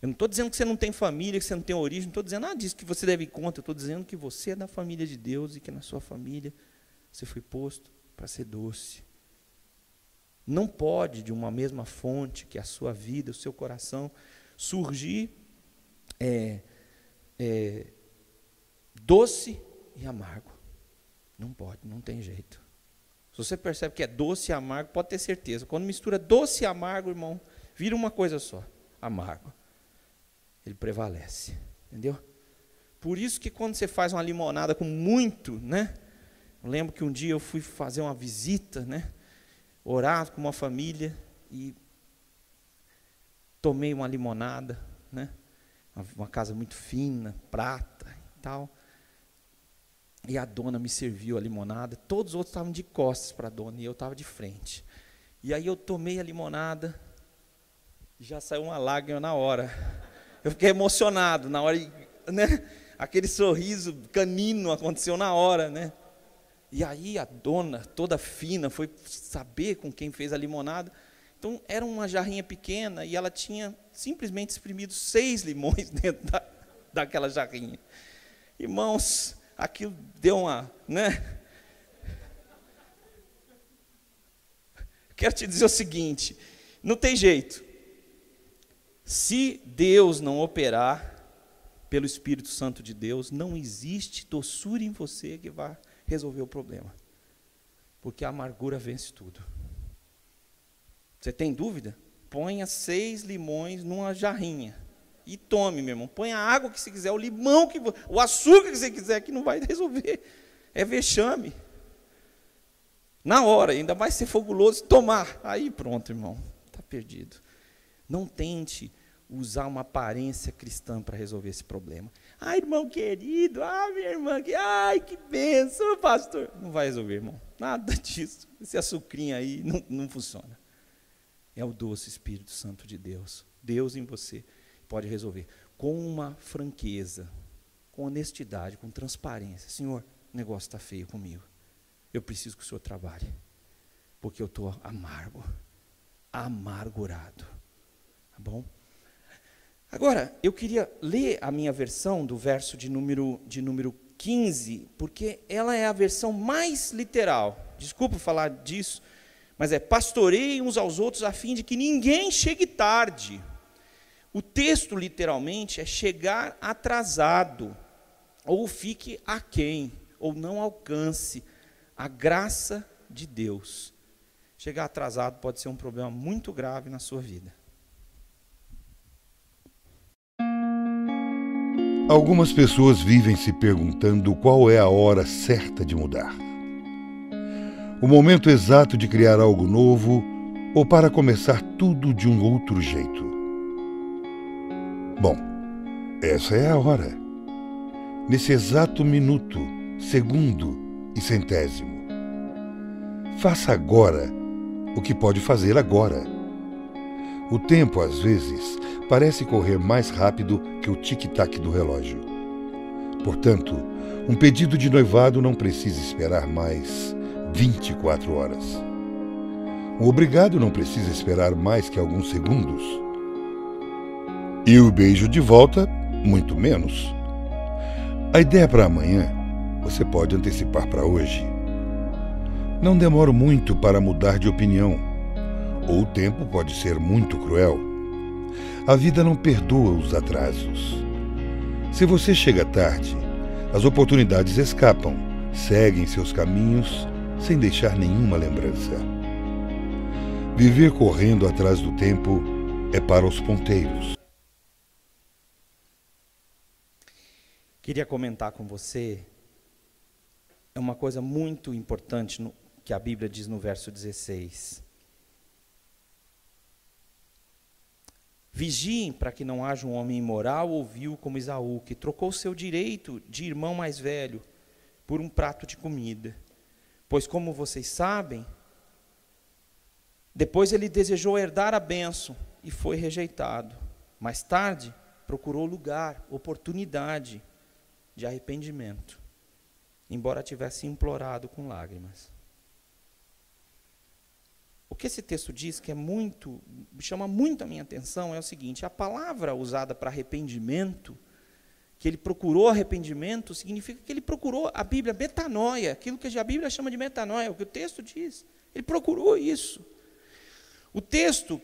Speaker 1: Eu não estou dizendo que você não tem família, que você não tem origem. Não estou dizendo nada disso que você deve ir contra. Eu estou dizendo que você é da família de Deus e que na sua família você foi posto para ser doce. Não pode, de uma mesma fonte que a sua vida, o seu coração, surgir doce e amargo. Não pode, não tem jeito. Se você percebe que é doce e amargo, pode ter certeza. Quando mistura doce e amargo, irmão, vira uma coisa só, amargo. Ele prevalece, entendeu? Por isso que quando você faz uma limonada com muito, né? Eu lembro que um dia eu fui fazer uma visita, né? Orar com uma família e tomei uma limonada, né? Uma casa muito fina, prata e tal. E a dona me serviu a limonada. Todos os outros estavam de costas para a dona e eu estava de frente. E aí eu tomei a limonada, já saiu uma lágrima na hora. Eu fiquei emocionado na hora, né? Aquele sorriso canino aconteceu na hora, né? E aí a dona, toda fina, foi saber com quem fez a limonada. Então era uma jarrinha pequena e ela tinha simplesmente espremido 6 limões dentro daquela jarrinha. Irmãos, aquilo deu uma, né? Quero te dizer o seguinte, não tem jeito. Se Deus não operar pelo Espírito Santo de Deus, não existe doçura em você que vá resolver o problema. Porque a amargura vence tudo. Você tem dúvida? Ponha 6 limões numa jarrinha e tome, meu irmão. Põe a água que você quiser, o limão, o açúcar que você quiser, que não vai resolver. É vexame. Na hora, ainda vai ser foguloso tomar. Aí pronto, irmão, está perdido. Não tente usar uma aparência cristã para resolver esse problema. Ah, irmão querido, minha irmã, ai, que bênção, pastor. Não vai resolver, irmão. Nada disso. Esse açucrinho aí não funciona. É o doce Espírito Santo de Deus. Deus em você pode resolver. Com uma franqueza, com honestidade, com transparência. Senhor, o negócio está feio comigo. Eu preciso que o Senhor trabalhe. Porque eu estou amargurado. Tá bom? Agora, eu queria ler a minha versão do verso de número 15, porque ela é a versão mais literal. Desculpa falar disso, mas pastoreiem uns aos outros a fim de que ninguém chegue tarde. O texto, literalmente, é chegar atrasado, ou fique aquém, ou não alcance a graça de Deus. Chegar atrasado pode ser um problema muito grave na sua vida.
Speaker 3: Algumas pessoas vivem se perguntando qual é a hora certa de mudar. O momento exato de criar algo novo ou para começar tudo de um outro jeito. Bom, essa é a hora. Nesse exato minuto, segundo e centésimo. Faça agora o que pode fazer agora. O tempo, às vezes, parece correr mais rápido que o tic-tac do relógio. Portanto, um pedido de noivado não precisa esperar mais 24 horas. Um obrigado não precisa esperar mais que alguns segundos. E o beijo de volta, muito menos. A ideia para amanhã, você pode antecipar para hoje. Não demora muito para mudar de opinião, ou o tempo pode ser muito cruel. A vida não perdoa os atrasos. Se você chega tarde, as oportunidades escapam, seguem seus caminhos sem deixar nenhuma lembrança. Viver correndo atrás do tempo é para os ponteiros.
Speaker 1: Queria comentar com você uma coisa muito importante que a Bíblia diz no verso 16. Vigiem para que não haja um homem imoral ou vil como Esaú, que trocou seu direito de irmão mais velho por um prato de comida. Pois, como vocês sabem, depois ele desejou herdar a bênção e foi rejeitado. Mais tarde, procurou lugar, oportunidade de arrependimento, embora tivesse implorado com lágrimas. O que esse texto diz, que chama muito a minha atenção, é o seguinte: a palavra usada para arrependimento, que ele procurou arrependimento, significa que ele procurou a Bíblia, metanoia, aquilo que a Bíblia chama de metanoia, o que o texto diz. Ele procurou isso. O texto,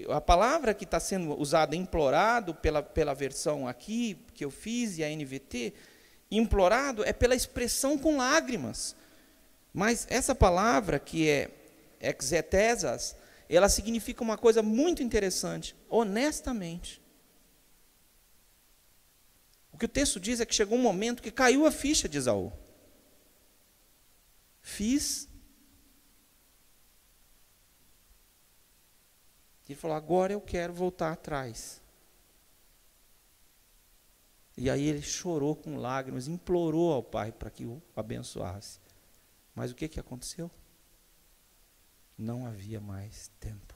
Speaker 1: a palavra que está sendo usada, implorado, pela versão aqui, que eu fiz, e a NVT, implorado, é pela expressão com lágrimas. Mas essa palavra, que é exetesas, ela significa uma coisa muito interessante, honestamente. O que o texto diz é que chegou um momento que caiu a ficha de Esaú. Fiz. Ele falou, agora eu quero voltar atrás. E aí ele chorou com lágrimas, implorou ao pai para que o abençoasse. Mas o que aconteceu? não havia mais tempo.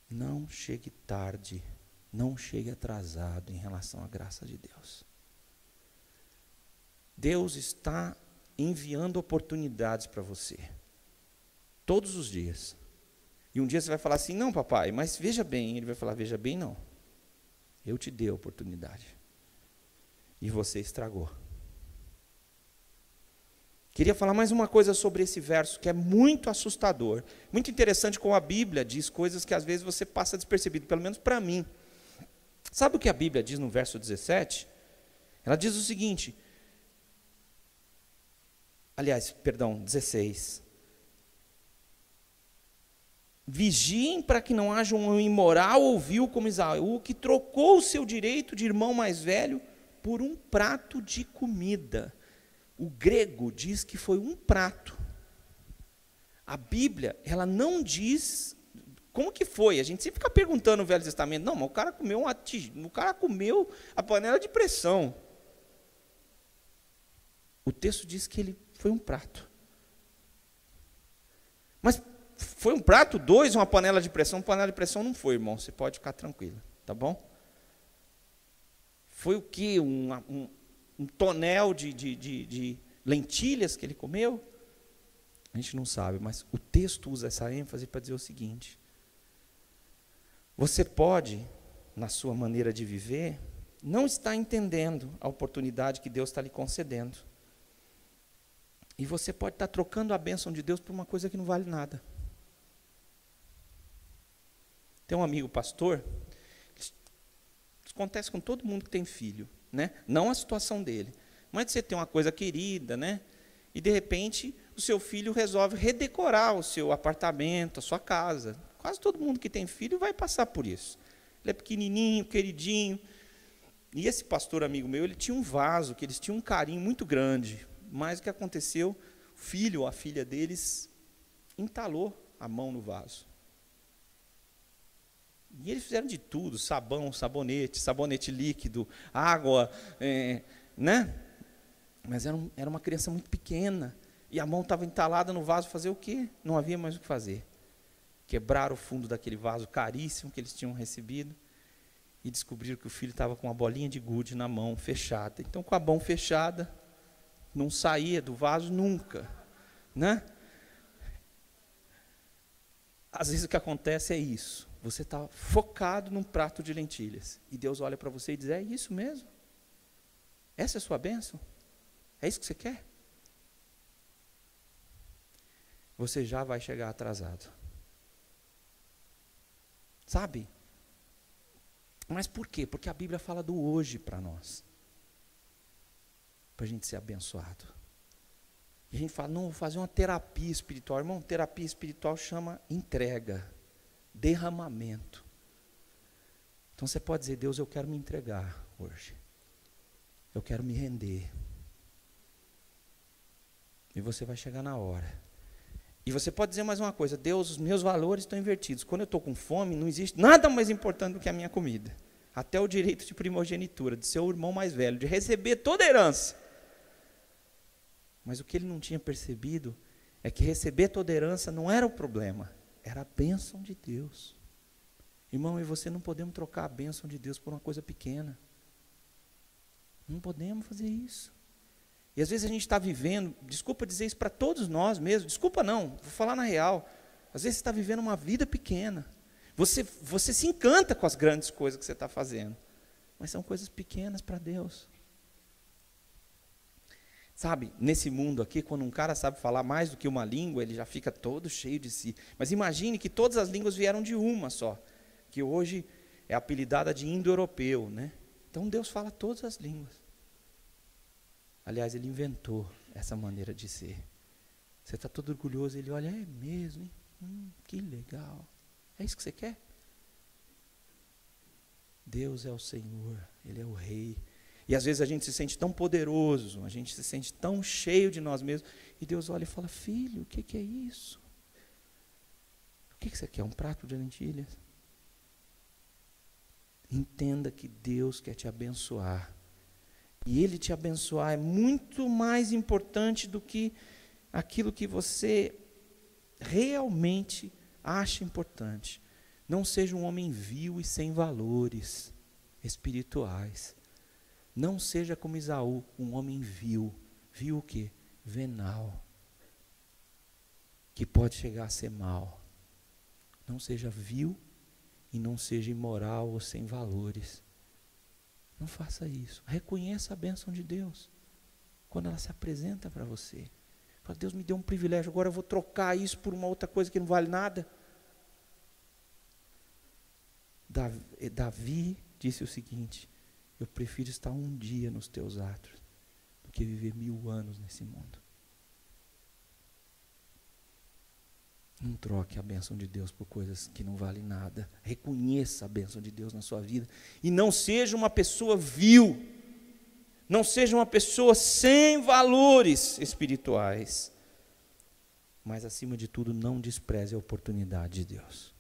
Speaker 1: Não chegue tarde, não chegue atrasado em relação à graça de Deus. Deus está enviando oportunidades para você, todos os dias. E um dia você vai falar assim, não papai, mas veja bem. Ele vai falar, veja bem não. Eu te dei a oportunidade. E você estragou. Queria falar mais uma coisa sobre esse verso, que é muito assustador. Muito interessante como a Bíblia diz coisas que às vezes você passa despercebido, pelo menos para mim. Sabe o que a Bíblia diz no verso 17? Ela diz o seguinte, 16. Vigiem para que não haja um imoral ou vil como Esaú, que trocou o seu direito de irmão mais velho por um prato de comida. O grego diz que foi um prato. A Bíblia, ela não diz como que foi. A gente sempre fica perguntando no Velho Testamento, não, mas o cara comeu a panela de pressão. O texto diz que ele foi um prato. Mas foi um prato, 2, uma panela de pressão? Uma panela de pressão não foi, irmão, você pode ficar tranquilo, tá bom? Foi o quê? Um tonel de lentilhas que ele comeu? A gente não sabe, mas o texto usa essa ênfase para dizer o seguinte: você pode, na sua maneira de viver, não estar entendendo a oportunidade que Deus está lhe concedendo. E você pode estar trocando a bênção de Deus por uma coisa que não vale nada. Tem um amigo pastor, isso acontece com todo mundo que tem filho, né? Não a situação dele, mas você tem uma coisa querida, né? E de repente o seu filho resolve redecorar o seu apartamento, a sua casa. Quase todo mundo que tem filho vai passar por isso. Ele é pequenininho, queridinho. E esse pastor amigo meu, ele tinha um vaso que eles tinham um carinho muito grande. Mas o que aconteceu? O filho ou a filha deles entalou a mão no vaso. E eles fizeram de tudo, sabão, sabonete líquido, água, né? Mas era uma criança muito pequena, e a mão estava entalada no vaso, fazer o quê? Não havia mais o que fazer. Quebraram o fundo daquele vaso caríssimo que eles tinham recebido, e descobriram que o filho estava com uma bolinha de gude na mão fechada. Então, com a mão fechada, não saía do vaso nunca, né? Às vezes o que acontece é isso. Você está focado num prato de lentilhas. E Deus olha para você e diz, é isso mesmo? Essa é a sua bênção? É isso que você quer? Você já vai chegar atrasado. Sabe? Mas por quê? Porque a Bíblia fala do hoje para nós. Para a gente ser abençoado. E a gente fala, não, vou fazer uma terapia espiritual. Irmão, terapia espiritual chama entrega. Derramamento. Então você pode dizer, Deus, eu quero me entregar hoje. Eu quero me render. E você vai chegar na hora. E você pode dizer mais uma coisa, Deus, os meus valores estão invertidos. Quando eu estou com fome, não existe nada mais importante do que a minha comida. Até o direito de primogenitura, de ser o irmão mais velho, de receber toda a herança. Mas o que ele não tinha percebido é que receber toda a herança não era o problema. Era a bênção de Deus. Irmão, eu e você não podemos trocar a bênção de Deus por uma coisa pequena. Não podemos fazer isso. E às vezes a gente está vivendo, desculpa dizer isso para todos nós mesmo, desculpa não, vou falar na real. Às vezes você está vivendo uma vida pequena. Você se encanta com as grandes coisas que você está fazendo. Mas são coisas pequenas para Deus. Sabe, nesse mundo aqui, quando um cara sabe falar mais do que uma língua, ele já fica todo cheio de si. Mas imagine que todas as línguas vieram de uma só, que hoje é apelidada de indo-europeu, né? Então Deus fala todas as línguas. Aliás, Ele inventou essa maneira de ser. Você está todo orgulhoso, Ele olha, é mesmo, hein? Que legal. É isso que você quer? Deus é o Senhor, Ele é o Rei. E às vezes a gente se sente tão poderoso, a gente se sente tão cheio de nós mesmos, e Deus olha e fala, filho, o que é isso? O que você quer? Um prato de lentilhas? Entenda que Deus quer te abençoar. E Ele te abençoar é muito mais importante do que aquilo que você realmente acha importante, não seja um homem vil e sem valores espirituais. Não seja como Esaú, um homem vil. Vil o quê? Venal. Que pode chegar a ser mal. Não seja vil e não seja imoral ou sem valores. Não faça isso. Reconheça a bênção de Deus quando ela se apresenta para você. Fala, Deus me deu um privilégio, agora eu vou trocar isso por uma outra coisa que não vale nada. Davi disse o seguinte: eu prefiro estar um dia nos teus atos do que viver 1000 anos nesse mundo. Não troque a bênção de Deus por coisas que não valem nada. Reconheça a bênção de Deus na sua vida. E não seja uma pessoa vil. Não seja uma pessoa sem valores espirituais. Mas, acima de tudo, não despreze a oportunidade de Deus.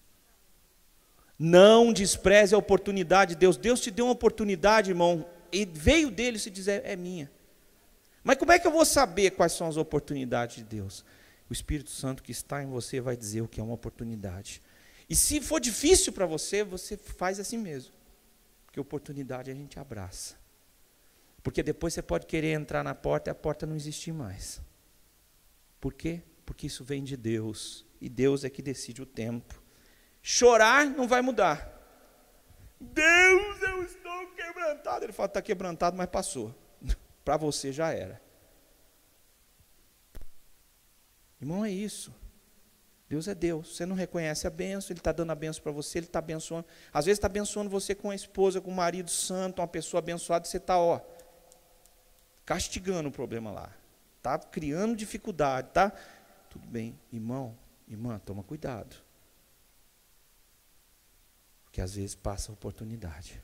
Speaker 1: Não despreze a oportunidade de Deus. Deus te deu uma oportunidade, irmão, e veio dele se dizer, é minha. Mas como é que eu vou saber quais são as oportunidades de Deus? O Espírito Santo que está em você vai dizer o que é uma oportunidade. E se for difícil para você, você faz assim mesmo. Porque oportunidade a gente abraça. Porque depois você pode querer entrar na porta e a porta não existir mais. Por quê? Porque isso vem de Deus. E Deus é que decide o tempo. Chorar não vai mudar. Deus, eu estou quebrantado. Ele fala, está quebrantado, mas passou. Para você já era. Irmão, é isso. Deus é Deus. Você não reconhece a bênção, Ele está dando a bênção para você, Ele está abençoando. Às vezes está abençoando você com a esposa, com o marido santo, uma pessoa abençoada, e você está, castigando o problema lá. Está criando dificuldade, tá? Tudo bem. Irmão, irmã, toma cuidado. Porque às vezes passa a oportunidade.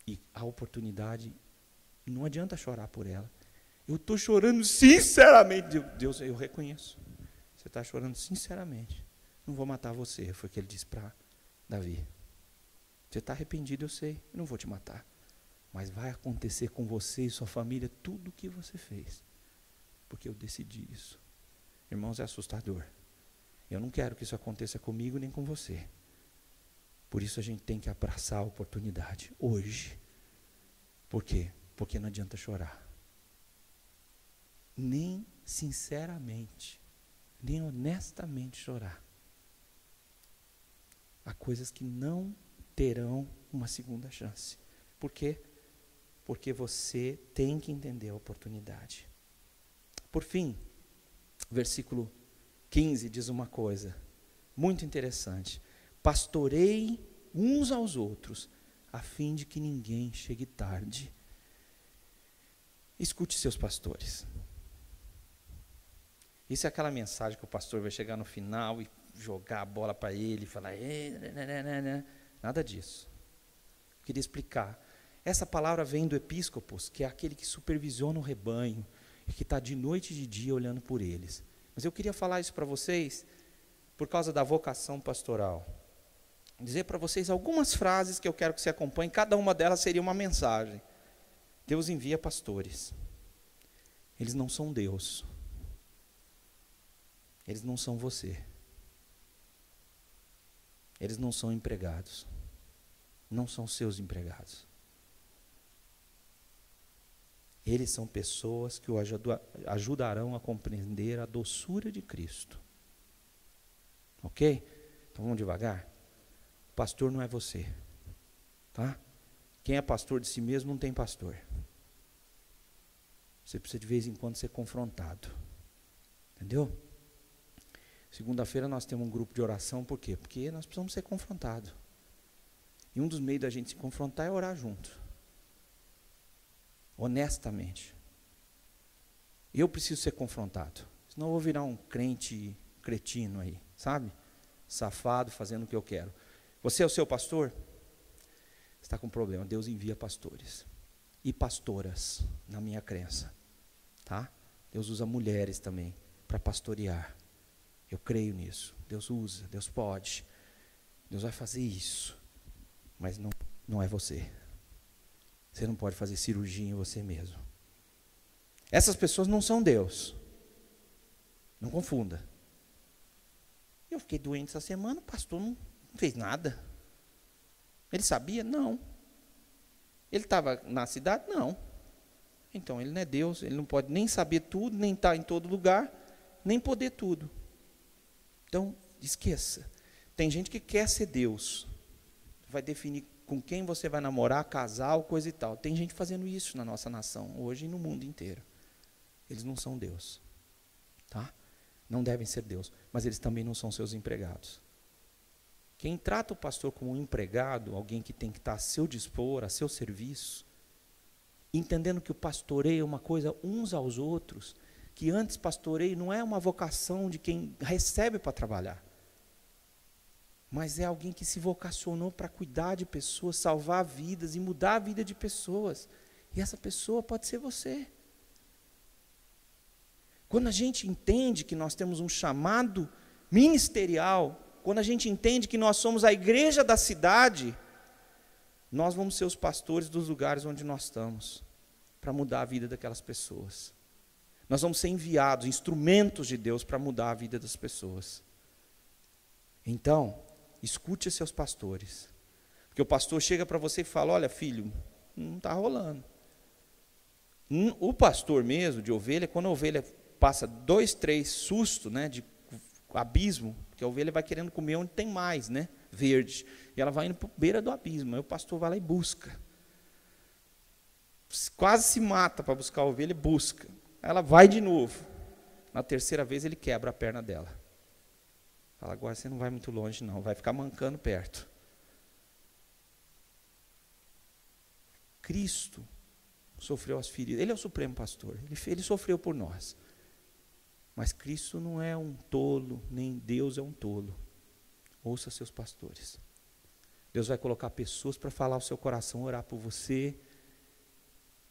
Speaker 1: E a oportunidade, não adianta chorar por ela. Eu estou chorando sinceramente. Deus, eu reconheço. Você está chorando sinceramente. Não vou matar você, foi o que ele disse para Davi. Você está arrependido, eu sei. Eu não vou te matar. Mas vai acontecer com você e sua família tudo o que você fez. Porque eu decidi isso. Irmãos, é assustador. Eu não quero que isso aconteça comigo nem com você. Por isso a gente tem que abraçar a oportunidade. Hoje. Por quê? Porque não adianta chorar. Nem sinceramente, nem honestamente chorar. Há coisas que não terão uma segunda chance. Por quê? Porque você tem que entender a oportunidade. Por fim, versículo 15 diz uma coisa muito interessante. Pastorei uns aos outros, a fim de que ninguém chegue tarde. Escute seus pastores. Isso é aquela mensagem que o pastor vai chegar no final e jogar a bola para ele e falar, nada disso. Eu queria explicar. Essa palavra vem do episcopos, que é aquele que supervisiona o rebanho, e que está de noite e de dia olhando por eles. Mas eu queria falar isso para vocês, por causa da vocação pastoral. Dizer para vocês algumas frases que eu quero que você acompanhe, cada uma delas seria uma mensagem. Deus envia pastores. Eles não são Deus. Eles não são você. Eles não são empregados. Não são seus empregados. Eles são pessoas que o ajudarão a compreender a doçura de Cristo. Ok? Então vamos devagar. O pastor não é você. Tá? Quem é pastor de si mesmo não tem pastor. Você precisa de vez em quando ser confrontado. Entendeu? Segunda-feira nós temos um grupo de oração, por quê? Porque nós precisamos ser confrontados. E um dos meios da gente se confrontar é orar junto. Honestamente. Eu preciso ser confrontado. Senão eu vou virar um crente cretino aí, sabe? Safado, fazendo o que eu quero. Você é o seu pastor? Você está com problema. Deus envia pastores. E pastoras, na minha crença. Tá? Deus usa mulheres também para pastorear. Eu creio nisso. Deus usa, Deus pode. Deus vai fazer isso. Mas não é você. Você não pode fazer cirurgia em você mesmo. Essas pessoas não são Deus. Não confunda. Eu fiquei doente essa semana, o pastor não fez nada. Ele sabia? Não. Ele estava na cidade? Não. Então, ele não é Deus, ele não pode nem saber tudo, nem estar em todo lugar, nem poder tudo. Então, esqueça. Tem gente que quer ser Deus. Vai definir com quem você vai namorar, casar, coisa e tal. Tem gente fazendo isso na nossa nação, hoje e no mundo inteiro. Eles não são Deus. Tá? Não devem ser Deus, mas eles também não são seus empregados. Quem trata o pastor como um empregado, alguém que tem que estar a seu dispor, a seu serviço, entendendo que o pastoreio é uma coisa uns aos outros, que antes pastoreio não é uma vocação de quem recebe para trabalhar, mas é alguém que se vocacionou para cuidar de pessoas, salvar vidas e mudar a vida de pessoas. E essa pessoa pode ser você. Quando a gente entende que nós temos um chamado ministerial, quando a gente entende que nós somos a igreja da cidade, nós vamos ser os pastores dos lugares onde nós estamos, para mudar a vida daquelas pessoas. Nós vamos ser enviados, instrumentos de Deus para mudar a vida das pessoas. Então, escute seus pastores. Porque o pastor chega para você e fala, olha filho, não está rolando. O pastor mesmo, de ovelha, quando a ovelha passa 2, 3 sustos, né, de abismo, porque a ovelha vai querendo comer onde tem mais, né, verde, e ela vai indo para a beira do abismo, aí o pastor vai lá e busca. Quase se mata para buscar a ovelha e busca. Aí ela vai de novo. Na terceira vez ele quebra a perna dela. Fala, agora você não vai muito longe não, vai ficar mancando perto. Cristo sofreu as feridas, ele é o supremo pastor, ele sofreu por nós. Mas Cristo não é um tolo, nem Deus é um tolo. Ouça seus pastores. Deus vai colocar pessoas para falar ao seu coração, orar por você,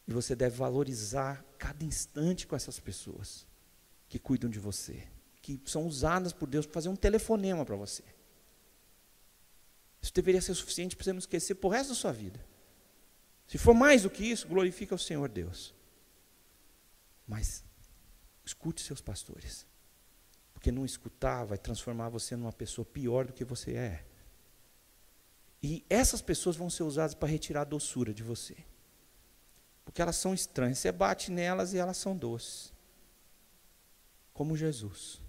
Speaker 1: e você deve valorizar cada instante com essas pessoas que cuidam de você, que são usadas por Deus para fazer um telefonema para você. Isso deveria ser suficiente para você não esquecer por resto da sua vida. Se for mais do que isso, glorifica o Senhor Deus. Mas escute seus pastores, porque não escutar vai transformar você numa pessoa pior do que você é. E essas pessoas vão ser usadas para retirar a doçura de você, porque elas são estranhas. Você bate nelas e elas são doces, como Jesus.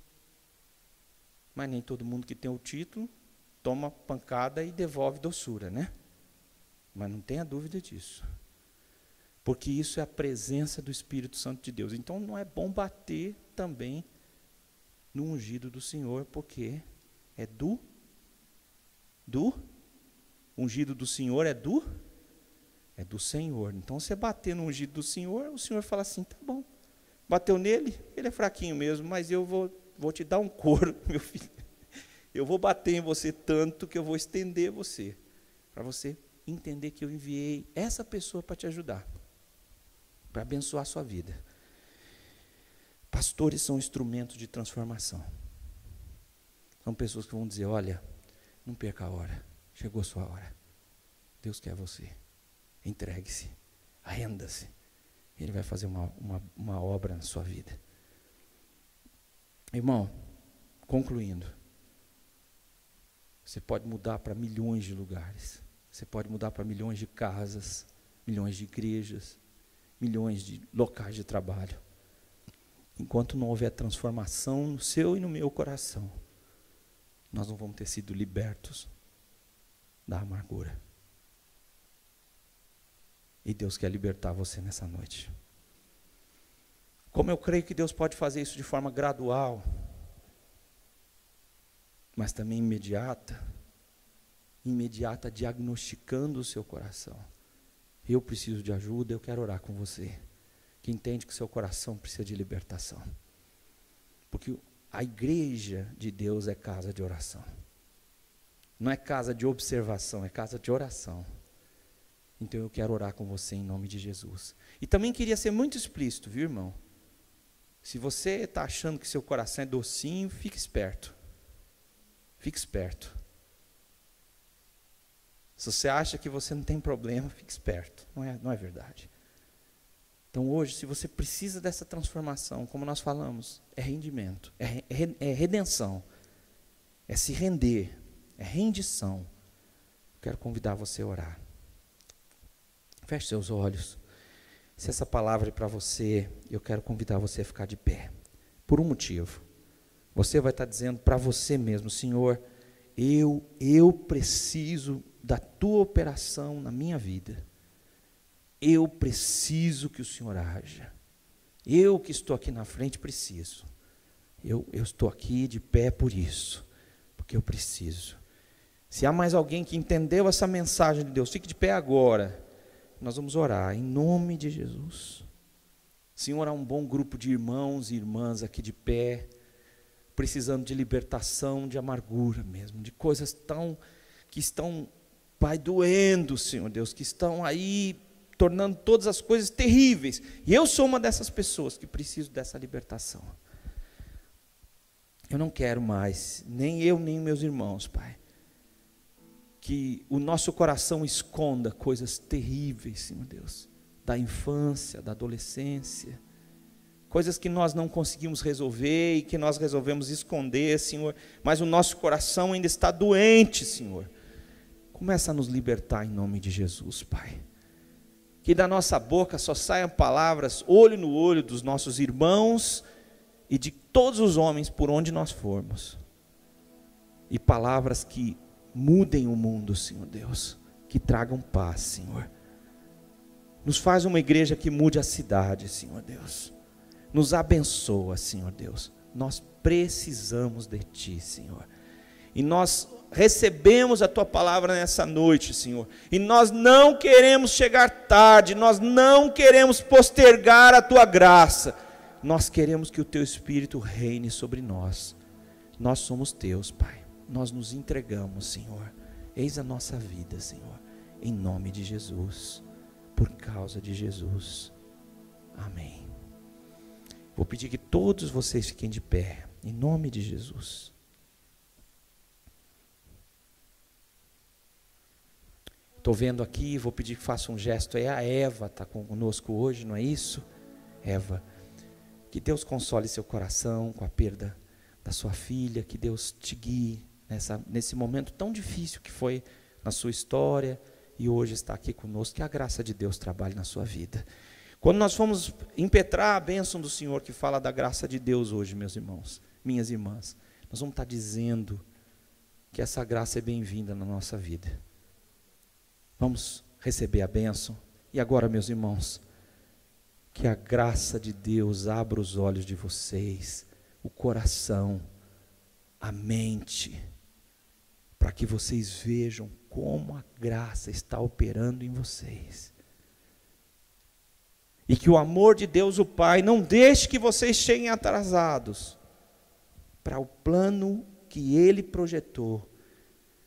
Speaker 1: Mas nem todo mundo que tem o título toma pancada e devolve doçura, né? Mas não tenha dúvida disso, porque isso é a presença do Espírito Santo de Deus. Então não é bom bater também no ungido do Senhor, porque é do ungido do Senhor é do Senhor. Então você bater no ungido do Senhor, o Senhor fala assim, tá bom, bateu nele, ele é fraquinho mesmo, mas eu vou te dar um couro, meu filho. Eu vou bater em você tanto que eu vou estender você, para você entender que eu enviei essa pessoa para te ajudar, para abençoar a sua vida. Pastores são instrumentos de transformação. São pessoas que vão dizer, olha, não perca a hora, chegou a sua hora. Deus quer você. Entregue-se, arrenda-se. Ele vai fazer uma obra na sua vida. Irmão, concluindo, você pode mudar para milhões de lugares. Você pode mudar para milhões de casas, milhões de igrejas, milhões de locais de trabalho. Enquanto não houver transformação no seu e no meu coração, nós não vamos ter sido libertos da amargura. E Deus quer libertar você nessa noite. Como eu creio que Deus pode fazer isso de forma gradual, mas também imediata diagnosticando o seu coração. Eu preciso de ajuda, eu quero orar com você, que entende que o seu coração precisa de libertação. Porque a igreja de Deus é casa de oração. Não é casa de observação, é casa de oração. Então eu quero orar com você em nome de Jesus. E também queria ser muito explícito, viu, irmão? Se você está achando que seu coração é docinho, fique esperto. Fique esperto. Se você acha que você não tem problema, fique esperto. Não é verdade. Então hoje, se você precisa dessa transformação, como nós falamos, é rendimento, é redenção. é se render, é rendição. Quero convidar você a orar. Feche seus olhos. Se essa palavra é para você, eu quero convidar você a ficar de pé. Por um motivo. Você vai estar dizendo para você mesmo: Senhor, eu preciso da tua operação na minha vida. Eu preciso que o Senhor haja. Eu que estou aqui na frente preciso. Eu estou aqui de pé por isso, porque eu preciso. Se há mais alguém que entendeu essa mensagem de Deus, fique de pé agora. Nós vamos orar em nome de Jesus. Senhor, há um bom grupo de irmãos e irmãs aqui de pé, precisando de libertação, de amargura mesmo, de coisas que estão, Pai, doendo, Senhor Deus, que estão aí tornando todas as coisas terríveis. E eu sou uma dessas pessoas que preciso dessa libertação. Eu não quero mais, nem eu, nem meus irmãos, Pai, que o nosso coração esconda coisas terríveis, Senhor Deus, da infância, da adolescência, coisas que nós não conseguimos resolver e que nós resolvemos esconder, Senhor, mas o nosso coração ainda está doente, Senhor. Começa a nos libertar em nome de Jesus, Pai. Que da nossa boca só saiam palavras olho no olho dos nossos irmãos e de todos os homens por onde nós formos. E palavras que mudem o mundo, Senhor Deus, que tragam paz, Senhor. Nos faz uma igreja que mude a cidade, Senhor Deus. Nos abençoa, Senhor Deus. Nós precisamos de Ti, Senhor. E nós recebemos a Tua palavra nessa noite, Senhor. E nós não queremos chegar tarde, nós não queremos postergar a Tua graça. Nós queremos que o Teu Espírito reine sobre nós. Nós somos Teus, Pai. Nós nos entregamos, Senhor. Eis a nossa vida, Senhor. Em nome de Jesus. Por causa de Jesus. Amém. Vou pedir que todos vocês fiquem de pé. Em nome de Jesus. Estou vendo aqui, vou pedir que faça um gesto. É a Eva, está conosco hoje, não é isso? Eva. Que Deus console seu coração com a perda da sua filha. Que Deus te guie nesse momento tão difícil que foi na sua história. E hoje está aqui conosco. Que a graça de Deus trabalhe na sua vida. Quando nós formos impetrar a bênção do Senhor, que fala da graça de Deus hoje, meus irmãos, minhas irmãs, nós vamos estar dizendo que essa graça é bem-vinda na nossa vida. Vamos receber a bênção. E agora, meus irmãos, que a graça de Deus abra os olhos de vocês, o coração, a mente, para que vocês vejam como a graça está operando em vocês. E que o amor de Deus, o Pai, não deixe que vocês cheguem atrasados para o plano que Ele projetou,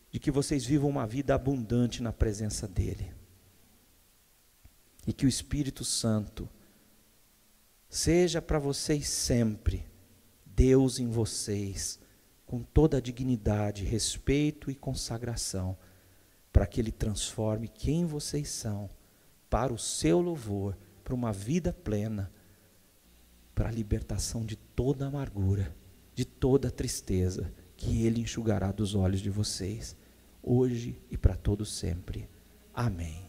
Speaker 1: de que vocês vivam uma vida abundante na presença dEle. E que o Espírito Santo seja para vocês sempre Deus em vocês, com toda a dignidade, respeito e consagração, para que Ele transforme quem vocês são, para o seu louvor, para uma vida plena, para a libertação de toda amargura, de toda tristeza, que Ele enxugará dos olhos de vocês, hoje e para todo sempre. Amém.